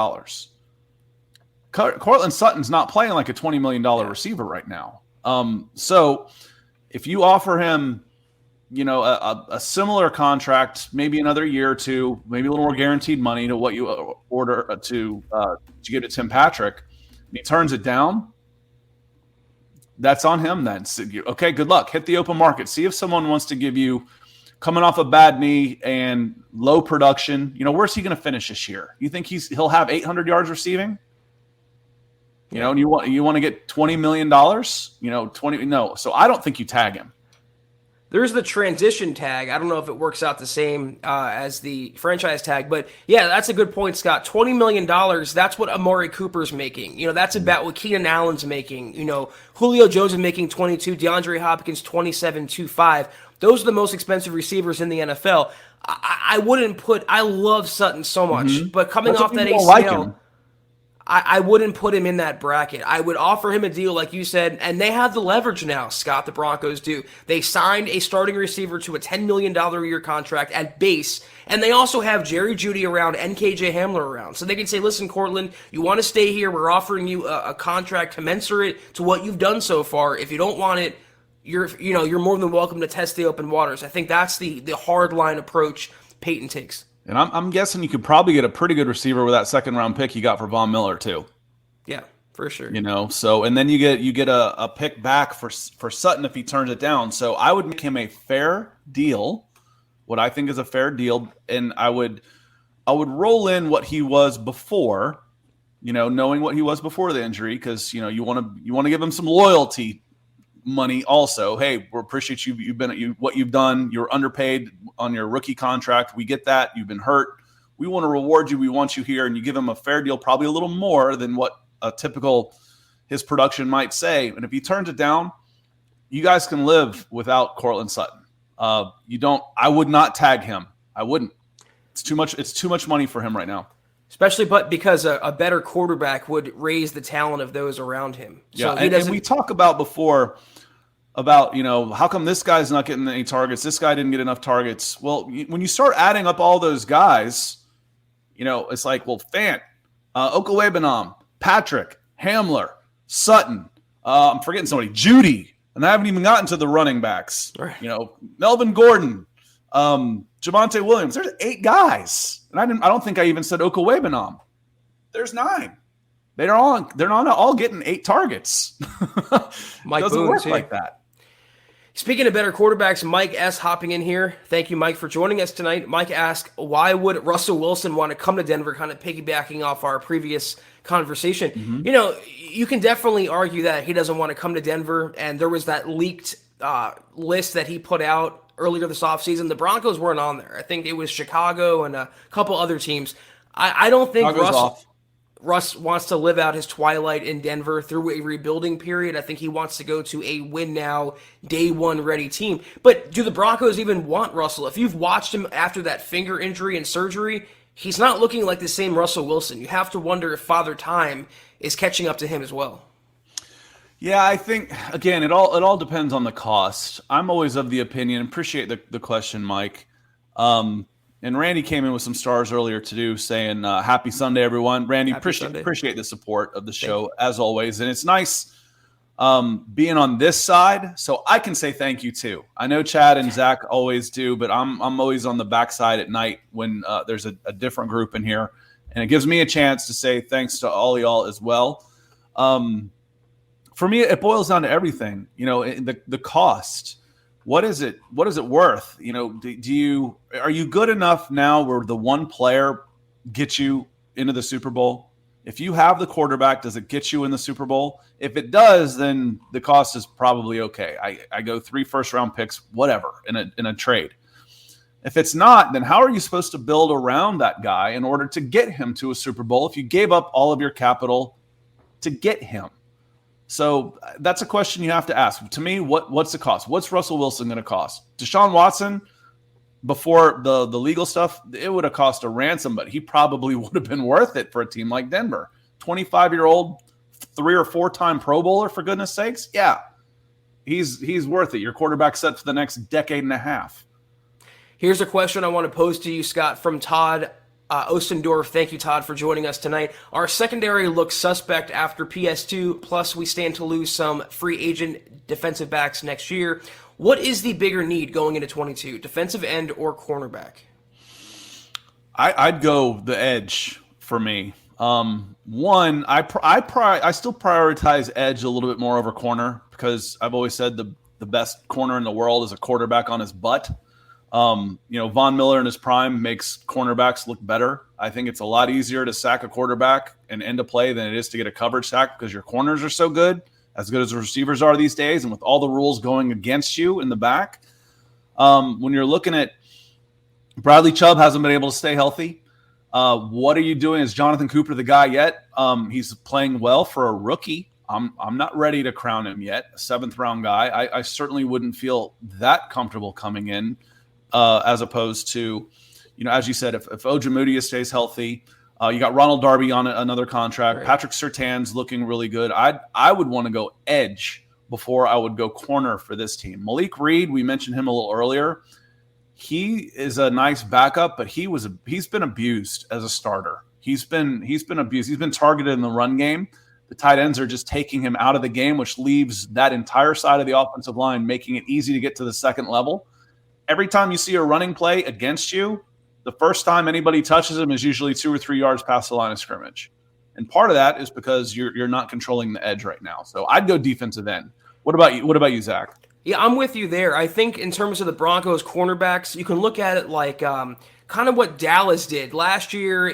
D: Cortland Sutton's not playing like a $20 million receiver right now. So if you offer him, a similar contract, maybe another year or two, maybe a little more guaranteed money to what you order to give to Tim Patrick, and he turns it down, that's on him then. So, okay, good luck. Hit the open market. See if someone wants to give you, coming off a bad knee and low production, where's he going to finish this year? You think he'll have 800 yards receiving? And you want to get $20 million, no. So I don't think you tag him.
C: There's the transition tag. I don't know if it works out the same as the franchise tag, but yeah, that's a good point, Scott. $20 million, that's what Amari Cooper's making. That's about what Keenan Allen's making. Julio Jones is making 22, DeAndre Hopkins 27.25. Those are the most expensive receivers in the NFL. I love Sutton so much, but coming off that ACL, I wouldn't put him in that bracket. I would offer him a deal, like you said, and they have the leverage now, Scott, the Broncos do. They signed a starting receiver to a $10 million a year contract at base, and they also have Jerry Jeudy around and KJ Hamler around. So they can say, listen, Cortland, you want to stay here, we're offering you a contract commensurate to what you've done so far. If you don't want it, you're more than welcome to test the open waters. I think that's the hard line approach Peyton takes.
D: And I'm guessing you could probably get a pretty good receiver with that 2nd-round pick you got for Von Miller too.
C: Yeah, for sure.
D: So and then you get a pick back for Sutton if he turns it down. So I would make him a fair deal, what I think is a fair deal, and I would roll in what he was before, knowing what he was before the injury, because you want to give him some loyalty money also. Hey, we appreciate you. What you've done. You're underpaid on your rookie contract. We get that. You've been hurt. We want to reward you. We want you here, and you give him a fair deal, probably a little more than what a typical his production might say. And if he turns it down, you guys can live without Cortland Sutton. I would not tag him. I wouldn't. It's too much. It's too much money for him right now.
C: Especially, but because a better quarterback would raise the talent of those around him. So
D: yeah, and we talk about before about, how come this guy's not getting any targets? This guy didn't get enough targets. Well, when you start adding up all those guys, it's like, well, Fant, Okowebanam, Patrick, Hamler, Sutton, I'm forgetting somebody, Jeudy, and I haven't even gotten to the running backs.
C: Right.
D: Melvin Gordon, Javonte Williams. There's 8 guys, and I don't think I even said Okowebanam. There's 9. They're not all getting 8 targets.
C: Mike
D: Doesn't
C: Boone,
D: work
C: too.
D: like that.
C: Speaking of better quarterbacks, Mike S. hopping in here. Thank you, Mike, for joining us tonight. Mike asked, why would Russell Wilson want to come to Denver, kind of piggybacking off our previous conversation? You can definitely argue that he doesn't want to come to Denver, and there was that leaked list that he put out earlier this offseason. The Broncos weren't on there. I think it was Chicago and a couple other teams. I don't think Russ wants to live out his twilight in Denver through a rebuilding period. I think he wants to go to a win now, day one ready team. But do the Broncos even want Russell? If you've watched him after that finger injury and surgery, he's not looking like the same Russell Wilson. You have to wonder if Father Time is catching up to him as well.
D: Yeah, I think, again, it all depends on the cost. I'm always of the opinion, appreciate the question, Mike. And Randy came in with some stars earlier to saying, happy Sunday, everyone. Randy, appreciate the support of the show, as always. And it's nice being on this side, so I can say thank you, too. I know Chad and Zach always do, but I'm always on the backside at night when there's a different group in here. And it gives me a chance to say thanks to all y'all as well. For me, it boils down to everything. The cost. What is it worth? Are you good enough now where the one player gets you into the Super Bowl? If you have the quarterback, does it get you in the Super Bowl? If it does, then the cost is probably okay. I go 3 first-round picks, whatever, in a trade. If it's not, then how are you supposed to build around that guy in order to get him to a Super Bowl if you gave up all of your capital to get him? So that's a question you have to ask. To me, what's the cost? What's Russell Wilson going to cost? Deshaun Watson, before the legal stuff, it would have cost a ransom, but he probably would have been worth it for a team like Denver. 25-year-old, 3 or 4-time Pro Bowler, for goodness sakes. Yeah, he's worth it. Your quarterback set for the next decade and a half.
C: Here's a question I want to pose to you, Scott, from Todd Ostendorf. Thank you, Todd, for joining us tonight. Our secondary looks suspect after PS2, plus we stand to lose some free agent defensive backs next year. What is the bigger need going into 22, defensive end or cornerback?
D: I'd go the edge for me. One, I still prioritize edge a little bit more over corner because I've always said the best corner in the world is a quarterback on his butt. Von Miller in his prime makes cornerbacks look better. I think it's a lot easier to sack a quarterback and end a play than it is to get a coverage sack because your corners are so good as the receivers are these days, and with all the rules going against you in the back. When you're looking at Bradley Chubb hasn't been able to stay healthy. What are you doing? Is Jonathan Cooper the guy yet? He's playing well for a rookie. I'm not ready to crown him yet, a 7th-round guy. I certainly wouldn't feel that comfortable coming in. As opposed to, as you said, if Ojemudia stays healthy, you got Ronald Darby on another contract. Right. Patrick Surtain's looking really good. I would want to go edge before I would go corner for this team. Malik Reed, we mentioned him a little earlier. He is a nice backup, but he's been abused as a starter. He's been abused. He's been targeted in the run game. The tight ends are just taking him out of the game, which leaves that entire side of the offensive line, making it easy to get to the second level. Every time you see a running play against you, the first time anybody touches him is usually 2 or 3 yards past the line of scrimmage. And part of that is because you're not controlling the edge right now. So I'd go defensive end. What about you? What about you, Zach?
C: Yeah, I'm with you there. I think in terms of the Broncos cornerbacks, you can look at it like kind of what Dallas did last year,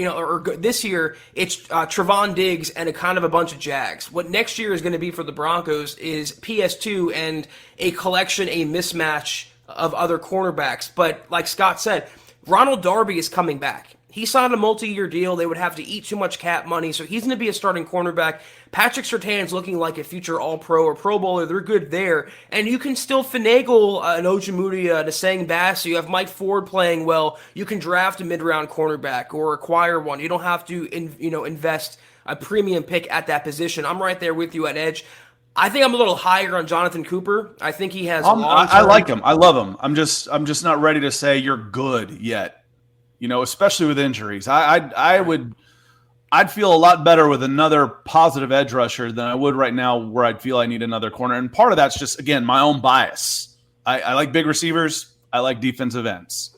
C: or this year. It's Trevon Diggs and a kind of a bunch of Jags. What next year is going to be for the Broncos is PS2 and a collection, a mismatch of other cornerbacks. But like Scott said, Ronald Darby is coming back. He signed a multi-year deal. They would have to eat too much cap money, so he's going to be a starting cornerback. Patrick Surtain's looking like a future All-Pro or Pro Bowler. They're good there. And you can still finagle an Ojemudia to Sang Bass. So you have Mike Ford playing well. You can draft a mid-round cornerback or acquire one. You don't have to invest a premium pick at that position. I'm right there with you at edge. I think I'm a little higher on Jonathan Cooper. I think he has.
D: I like him. I love him. I'm just not ready to say you're good yet. Especially with injuries. I'd feel a lot better with another positive edge rusher than I would right now, where I'd feel I need another corner. And part of that's just, again, my own bias. I like big receivers. I like defensive ends.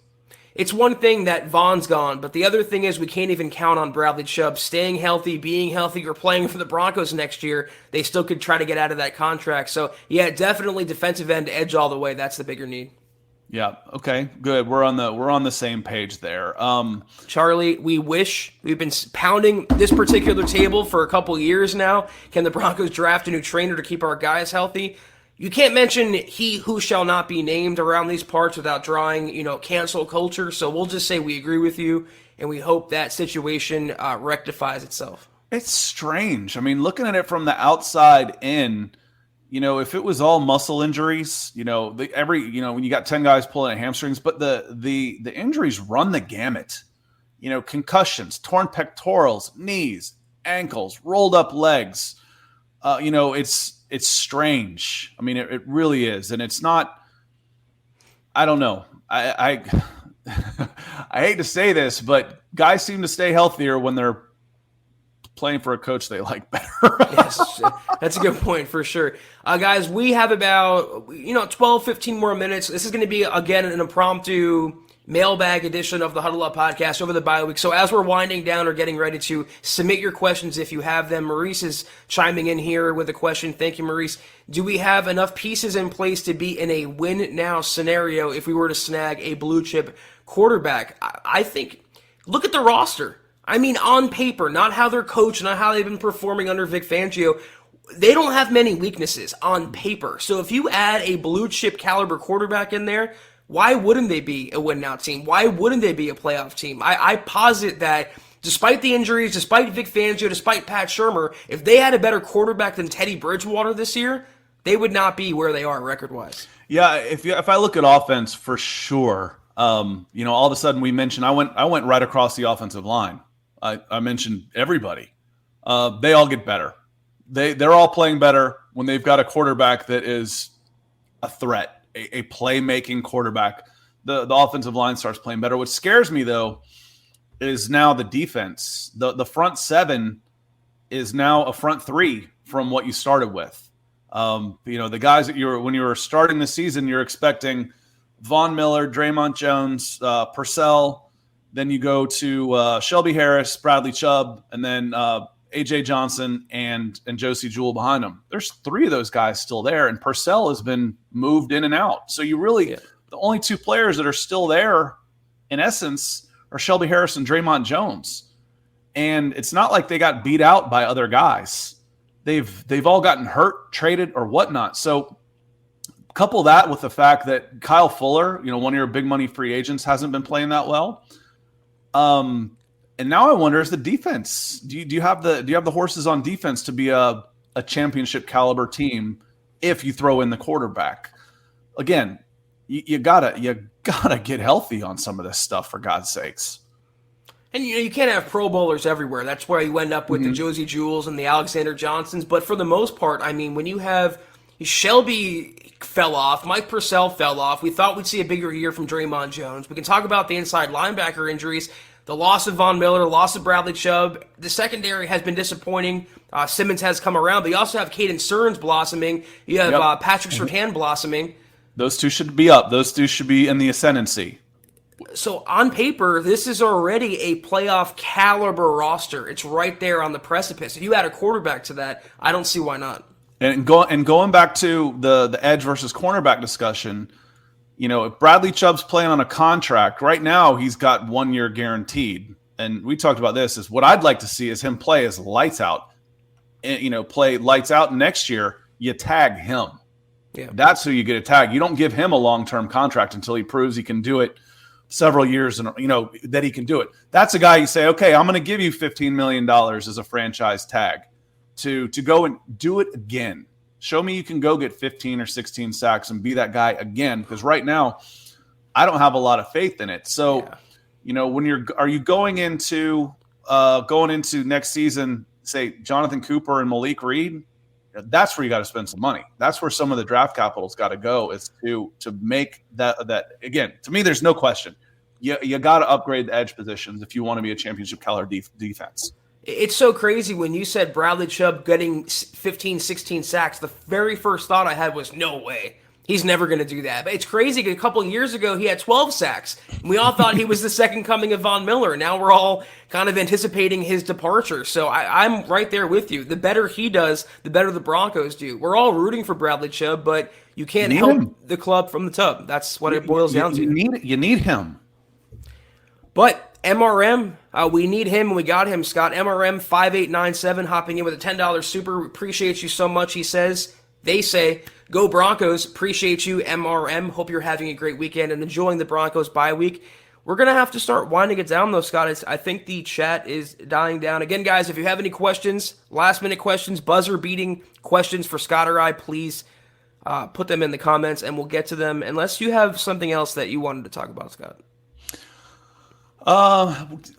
C: it's one thing that Vaughn's gone, but the other thing is we can't even count on Bradley Chubb staying healthy, being healthy, or playing for the Broncos next year. They still could try to get out of that contract. So, yeah, definitely defensive end edge all the way. That's the bigger need.
D: Yeah. Okay. Good. We're on the same page there.
C: Charlie, we've been pounding this particular table for a couple years now. Can the Broncos draft a new trainer to keep our guys healthy? You can't mention he who shall not be named around these parts without drawing, cancel culture. So we'll just say we agree with you, and we hope that situation rectifies itself.
D: It's strange. I mean, looking at it from the outside in, if it was all muscle injuries, when you got 10 guys pulling at hamstrings, but the injuries run the gamut. Concussions, torn pectorals, knees, ankles, rolled up legs. It's strange. I mean, it really is. And it's not, I don't know. I I hate to say this, but guys seem to stay healthier when they're playing for a coach they like better.
C: Yes, that's a good point for sure. Guys, we have about 12, 15 more minutes. This is going to be, again, an impromptu mailbag edition of the Huddle Up podcast over the bye week. So as we're winding down or getting ready to submit your questions if you have them, Maurice is chiming in here with a question. Thank you, Maurice. Do we have enough pieces in place to be in a win-now scenario if we were to snag a blue-chip quarterback? I think, look at the roster. I mean, on paper, not how they're coached, not how they've been performing under Vic Fangio. They don't have many weaknesses on paper. So if you add a blue-chip caliber quarterback in there, why wouldn't they be a win-now team? Why wouldn't they be a playoff team? I posit that despite the injuries, despite Vic Fangio, despite Pat Shurmur, if they had a better quarterback than Teddy Bridgewater this year, they would not be where they are record-wise.
D: Yeah, if I look at offense, for sure, all of a sudden we mentioned I went right across the offensive line. I mentioned everybody. They all get better. They're all playing better when they've got a quarterback that is a threat. A playmaking quarterback, the offensive line starts playing better. What scares me, though, is now the defense. The front seven is now a front three from what you started with. The guys that when you were starting the season, you're expecting Von Miller, Draymond Jones, Purcell. Then you go to Shelby Harris, Bradley Chubb, and then A.J. Johnson and Josie Jewell behind him. There's three of those guys still there, and Purcell has been moved in and out. So the only two players that are still there, in essence, are Shelby Harris and Draymond Jones. And it's not like they got beat out by other guys. They've all gotten hurt, traded, or whatnot. So couple that with the fact that Kyle Fuller, one of your big money free agents, hasn't been playing that well. And now I wonder, is the defense? Do you have the horses on defense to be a championship caliber team if you throw in the quarterback? Again, you gotta get healthy on some of this stuff, for God's sakes.
C: And you can't have Pro Bowlers everywhere. That's where you end up with the Josie Jewells and the Alexander Johnsons. But for the most part, I mean, when you have Shelby fell off, Mike Purcell fell off. We thought we'd see a bigger year from Draymond Jones. We can talk about the inside linebacker injuries. The loss of Von Miller, the loss of Bradley Chubb. The secondary has been disappointing. Simmons has come around, but you also have Caden Stearns blossoming. You have Patrick Surtain blossoming.
D: Those two should be up. Those two should be in the ascendancy.
C: So on paper, this is already a playoff caliber roster. It's right there on the precipice. If you add a quarterback to that, I don't see why not.
D: And going back to the edge versus cornerback discussion, if Bradley Chubb's playing on a contract, right now he's got 1 year guaranteed. And we talked about this, is what I'd like to see is him play as lights out. And, play lights out next year, you tag him. Yeah. That's who you get a tag. You don't give him a long-term contract until he proves he can do it several years and, that he can do it. That's a guy you say, okay, I'm going to give you $15 million as a franchise tag to go and do it again. Show me you can go get 15 or 16 sacks and be that guy again. Because right now, I don't have a lot of faith in it. So, are you going into next season, say Jonathan Cooper and Malik Reed? That's where you got to spend some money. That's where some of the draft capital's got to go, is to make that again. To me, there's no question. You got to upgrade the edge positions if you want to be a championship caliber defense.
C: It's so crazy when you said Bradley Chubb getting 15, 16 sacks. The very first thought I had was, no way. He's never going to do that. But it's crazy. A couple of years ago, he had 12 sacks. And we all thought he was the second coming of Von Miller. Now we're all kind of anticipating his departure. So I'm right there with you. The better he does, the better the Broncos do. We're all rooting for Bradley Chubb, but you can't help the club from the tub. That's what it boils down to.
D: You need him.
C: But MRM, we need him, and we got him, Scott. MRM 5897 hopping in with a $10 super. Appreciate you so much, he says. They say, go Broncos. Appreciate you, MRM. Hope you're having a great weekend and enjoying the Broncos bye week. We're going to have to start winding it down, though, Scott. I think the chat is dying down. Again, guys, if you have any questions, last-minute questions, buzzer-beating questions for Scott or I, please put them in the comments, and we'll get to them, unless you have something else that you wanted to talk about, Scott.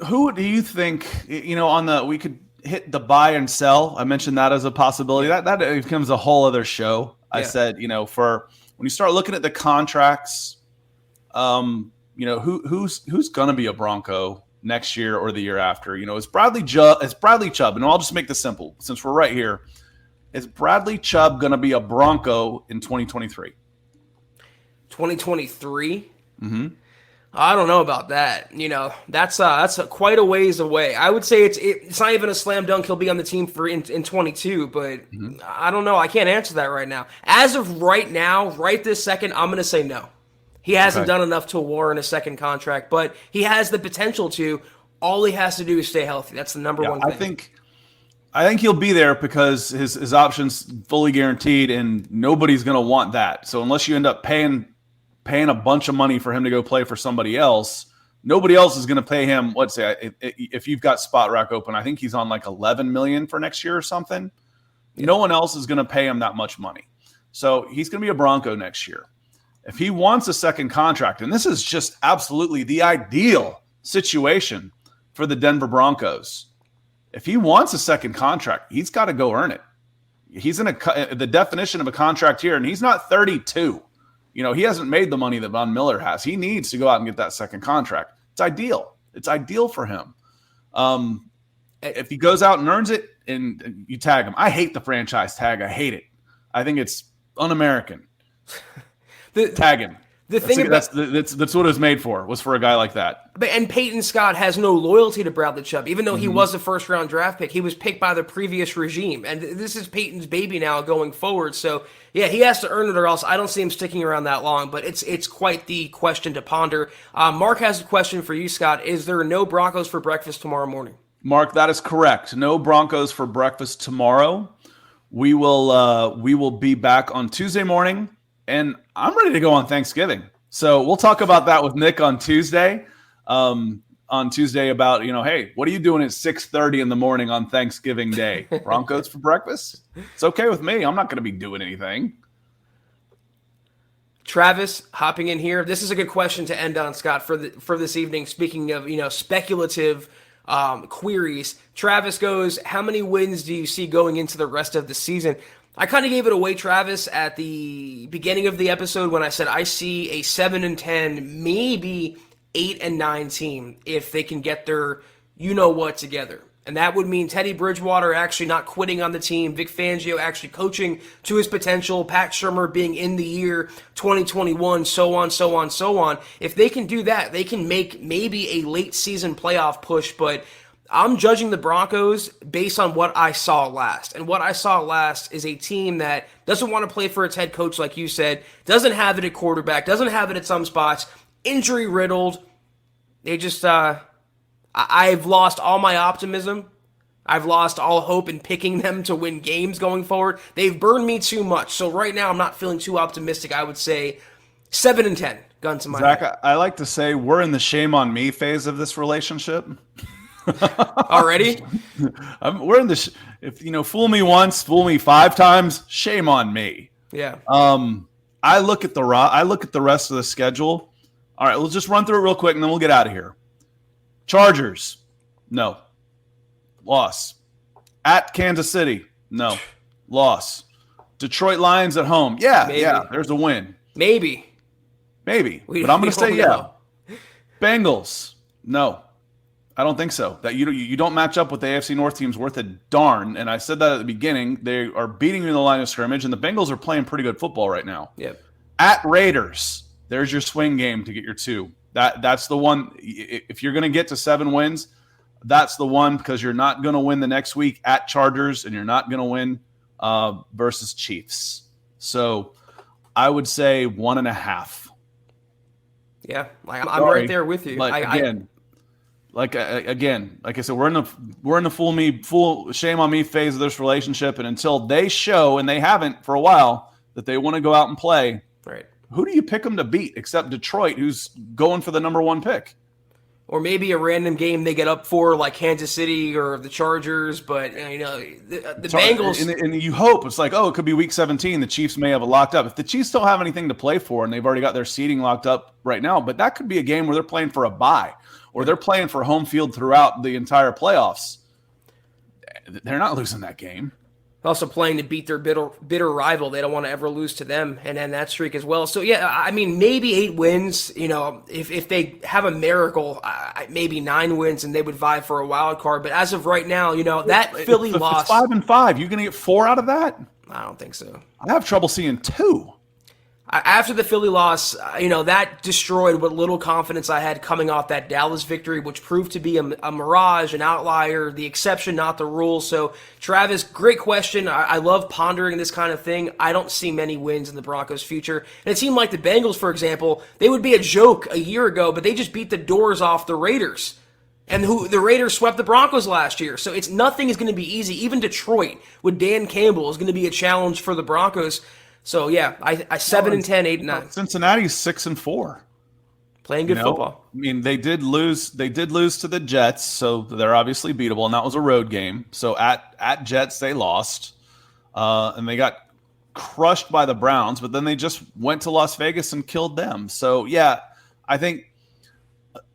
D: Who do you think, we could hit the buy and sell? I mentioned that as a possibility. That becomes a whole other show. Yeah. I said, for when you start looking at the contracts, who's going to be a Bronco next year or the year after? Is Bradley Chubb, and I'll just make this simple since we're right here. Is Bradley Chubb going to be a Bronco in 2023?
C: 2023?
D: Mm-hmm.
C: I don't know about that. That's quite a ways away. I would say it's not even a slam dunk he'll be on the team for in 22, but I don't know. I can't answer that right now. As of right now, right this second, I'm going to say no. He hasn't done enough to warrant a second contract, but he has the potential to. All he has to do is stay healthy. That's the number one thing.
D: I think he'll be there because his option's fully guaranteed, and nobody's going to want that. So unless you end up paying a bunch of money for him to go play for somebody else, nobody else is going to pay him. Let's say if you've got Spot Rack open, I think he's on like $11 million for next year or something. Yeah. No one else is going to pay him that much money. So he's going to be a Bronco next year. If he wants a second contract, and this is just absolutely the ideal situation for the Denver Broncos. If he wants a second contract, he's got to go earn it. He's in the definition of a contract here, and he's not 32. He hasn't made the money that Von Miller has. He needs to go out and get that second contract. It's ideal. It's ideal for him. If he goes out and earns it and you tag him. I hate the franchise tag. I hate it. I think it's un-American. Tag him. That's what it was made for, was for a guy like that.
C: And Peyton Scott has no loyalty to Bradley Chubb. Even though he was a first-round draft pick, he was picked by the previous regime. And this is Peyton's baby now going forward. So, yeah, he has to earn it or else I don't see him sticking around that long. But it's quite the question to ponder. Mark has a question for you, Scott. Is there no Broncos for breakfast tomorrow morning?
D: Mark, that is correct. No Broncos for breakfast tomorrow. We will be back on Tuesday morning. And I'm ready to go on Thanksgiving. So we'll talk about that with Nick on Tuesday. About, hey, what are you doing at 6:30 in the morning on Thanksgiving Day? Broncos for breakfast? It's okay with me. I'm not going to be doing anything.
C: Travis hopping in here. This is a good question to end on, Scott, for this evening. Speaking of speculative queries, Travis goes, how many wins do you see going into the rest of the season? I kind of gave it away, Travis, at the beginning of the episode when I said I see a 7-10, maybe 8-9 team if they can get their you-know-what together. And that would mean Teddy Bridgewater actually not quitting on the team, Vic Fangio actually coaching to his potential, Pat Shurmur being in the year 2021, so on, so on, so on. If they can do that, they can make maybe a late-season playoff push, but I'm judging the Broncos based on what I saw last. And what I saw last is a team that doesn't want to play for its head coach, like you said, doesn't have it at quarterback, doesn't have it at some spots, injury-riddled. They just, I've lost all my optimism. I've lost all hope in picking them to win games going forward. They've burned me too much. So right now I'm not feeling too optimistic. I would say 7-10, gun to my
D: Zach,
C: head.
D: I like to say we're in the shame on me phase of this relationship.
C: Already?
D: We're in the fool me once, fool me 5 times, shame on me.
C: Yeah.
D: I look at the rest of the schedule. All right, we'll just run through it real quick and then we'll get out of here. Chargers, no. Loss. At Kansas City, no. Loss. Detroit Lions at home. Yeah, there's a win.
C: Maybe.
D: But I'm going to say yeah. Bengals, no. I don't think so. That you don't match up with the AFC North teams worth a darn. And I said that at the beginning. They are beating you in the line of scrimmage, and the Bengals are playing pretty good football right now.
C: Yep.
D: At Raiders, there's your swing game to get your 2. That's the one. If you're going to get to 7 wins, that's the one, because you're not going to win the next week at Chargers, and you're not going to win versus Chiefs. So I would say 1.5.
C: Yeah, I'm right there with you.
D: But again, like I said, we're in the full shame on me phase of this relationship, and until they show, and they haven't for a while, that they want to go out and play,
C: right?
D: Who do you pick them to beat except Detroit, who's going for the number 1 pick?
C: Or maybe a random game they get up for, like Kansas City or the Chargers. But the Bengals,
D: and you hope it's like, it could be Week 17. The Chiefs may have it locked up. If the Chiefs don't have anything to play for, and they've already got their seeding locked up right now, but that could be a game where they're playing for a bye, or they're playing for home field throughout the entire playoffs. They're not losing that game.
C: Also playing to beat their bitter rival. They don't want to ever lose to them and end that streak as well. So, yeah, I mean, maybe 8 wins. If they have a miracle, maybe 9 wins, and they would vie for a wild card. But as of right now, that Philly loss.
D: It's 5-5. You going to get 4 out of that?
C: I don't think so.
D: I have trouble seeing 2.
C: After the Philly loss, that destroyed what little confidence I had coming off that Dallas victory, which proved to be a mirage, an outlier, the exception, not the rule. So, Travis, great question. I love pondering this kind of thing. I don't see many wins in the Broncos' future. And it seemed like the Bengals, for example, they would be a joke a year ago, but they just beat the doors off the Raiders. And the Raiders swept the Broncos last year. So nothing is going to be easy. Even Detroit with Dan Campbell is going to be a challenge for the Broncos. So, yeah, I 7-10, 8-9.
D: Cincinnati's 6-4.
C: Playing good football.
D: I mean, they did lose to the Jets, so they're obviously beatable, and that was a road game. So at Jets, they lost, and they got crushed by the Browns, but then they just went to Las Vegas and killed them. So, yeah, I think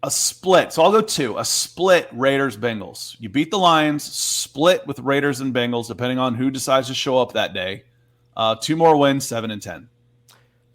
D: a split. So I'll go 2. A split Raiders-Bengals. You beat the Lions, split with Raiders and Bengals, depending on who decides to show up that day. 2 more wins, 7-10.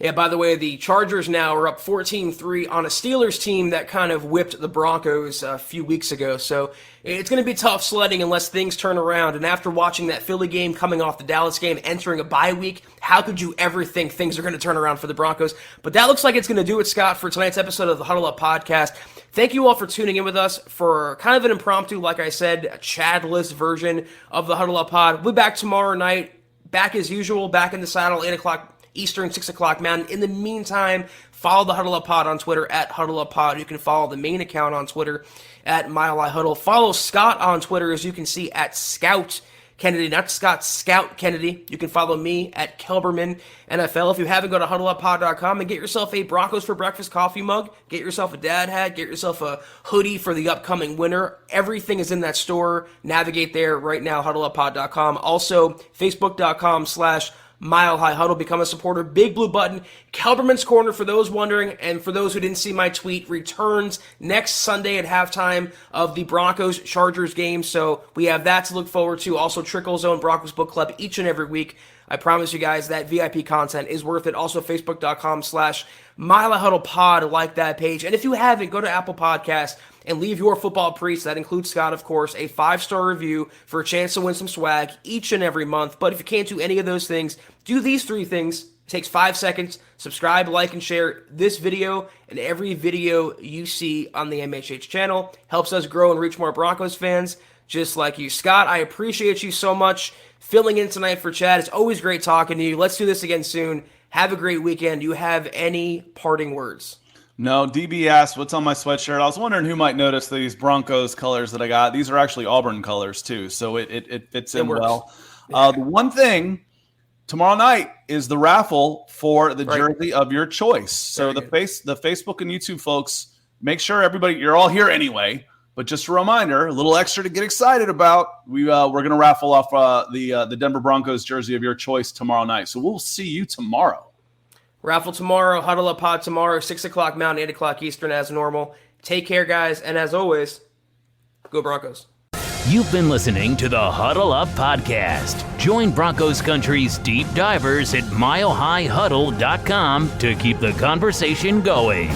C: Yeah, by the way, the Chargers now are up 14-3 on a Steelers team that kind of whipped the Broncos a few weeks ago. So it's going to be tough sledding unless things turn around. And after watching that Philly game, coming off the Dallas game, entering a bye week, how could you ever think things are going to turn around for the Broncos? But that looks like it's going to do it, Scott, for tonight's episode of the Huddle Up Podcast. Thank you all for tuning in with us for kind of an impromptu, like I said, a Chad-less version of the Huddle Up Pod. We'll be back tomorrow night. Back as usual, back in the saddle, 8 o'clock Eastern, 6 o'clock Mountain. In the meantime, follow the Huddle Up Pod on Twitter at Huddle Up Pod. You can follow the main account on Twitter at Mile High Huddle. Follow Scott on Twitter, as you can see, at Scout Kennedy, not Scott, Scout Kennedy. You can follow me at Kelberman NFL. If you haven't, go to huddleuppod.com and get yourself a Broncos for Breakfast coffee mug. Get yourself a dad hat. Get yourself a hoodie for the upcoming winter. Everything is in that store. Navigate there right now, huddleuppod.com. Also, facebook.com/Mile High Huddle. Become a supporter. Big blue button. Kelberman's Corner, for those wondering, and for those who didn't see my tweet, returns next Sunday at halftime of the Broncos-Chargers game. So we have that to look forward to. Also, Trickle Zone Broncos Book Club each and every week. I promise you guys that VIP content is worth it. Also, facebook.com/Mile High Huddle Pod. Like that page. And if you haven't, go to Apple Podcasts and leave your football priest, that includes Scott, of course, a 5-star review for a chance to win some swag each and every month. But if you can't do any of those things, do these 3 things. It takes 5 seconds. Subscribe, like, and share this video and every video you see on the MHH channel. Helps us grow and reach more Broncos fans just like you. Scott, I appreciate you so much filling in tonight for Chad. It's always great talking to you. Let's do this again soon. Have a great weekend. Do you have any parting words?
D: No, DB asked what's on my sweatshirt. I was wondering who might notice these Broncos colors that I got. These are actually Auburn colors too, so it fits in well. The one thing tomorrow night is the raffle for the jersey of your choice. So the Facebook and YouTube folks, make sure everybody, you're all here anyway. But just a reminder, a little extra to get excited about. We're going to raffle off the Denver Broncos jersey of your choice tomorrow night. So we'll see you tomorrow. Raffle tomorrow, Huddle Up Pod tomorrow, 6 o'clock Mountain, 8 o'clock Eastern as normal. Take care, guys, and as always, go Broncos.
B: You've been listening to the Huddle Up Podcast. Join Broncos Country's deep divers at milehighhuddle.com to keep the conversation going.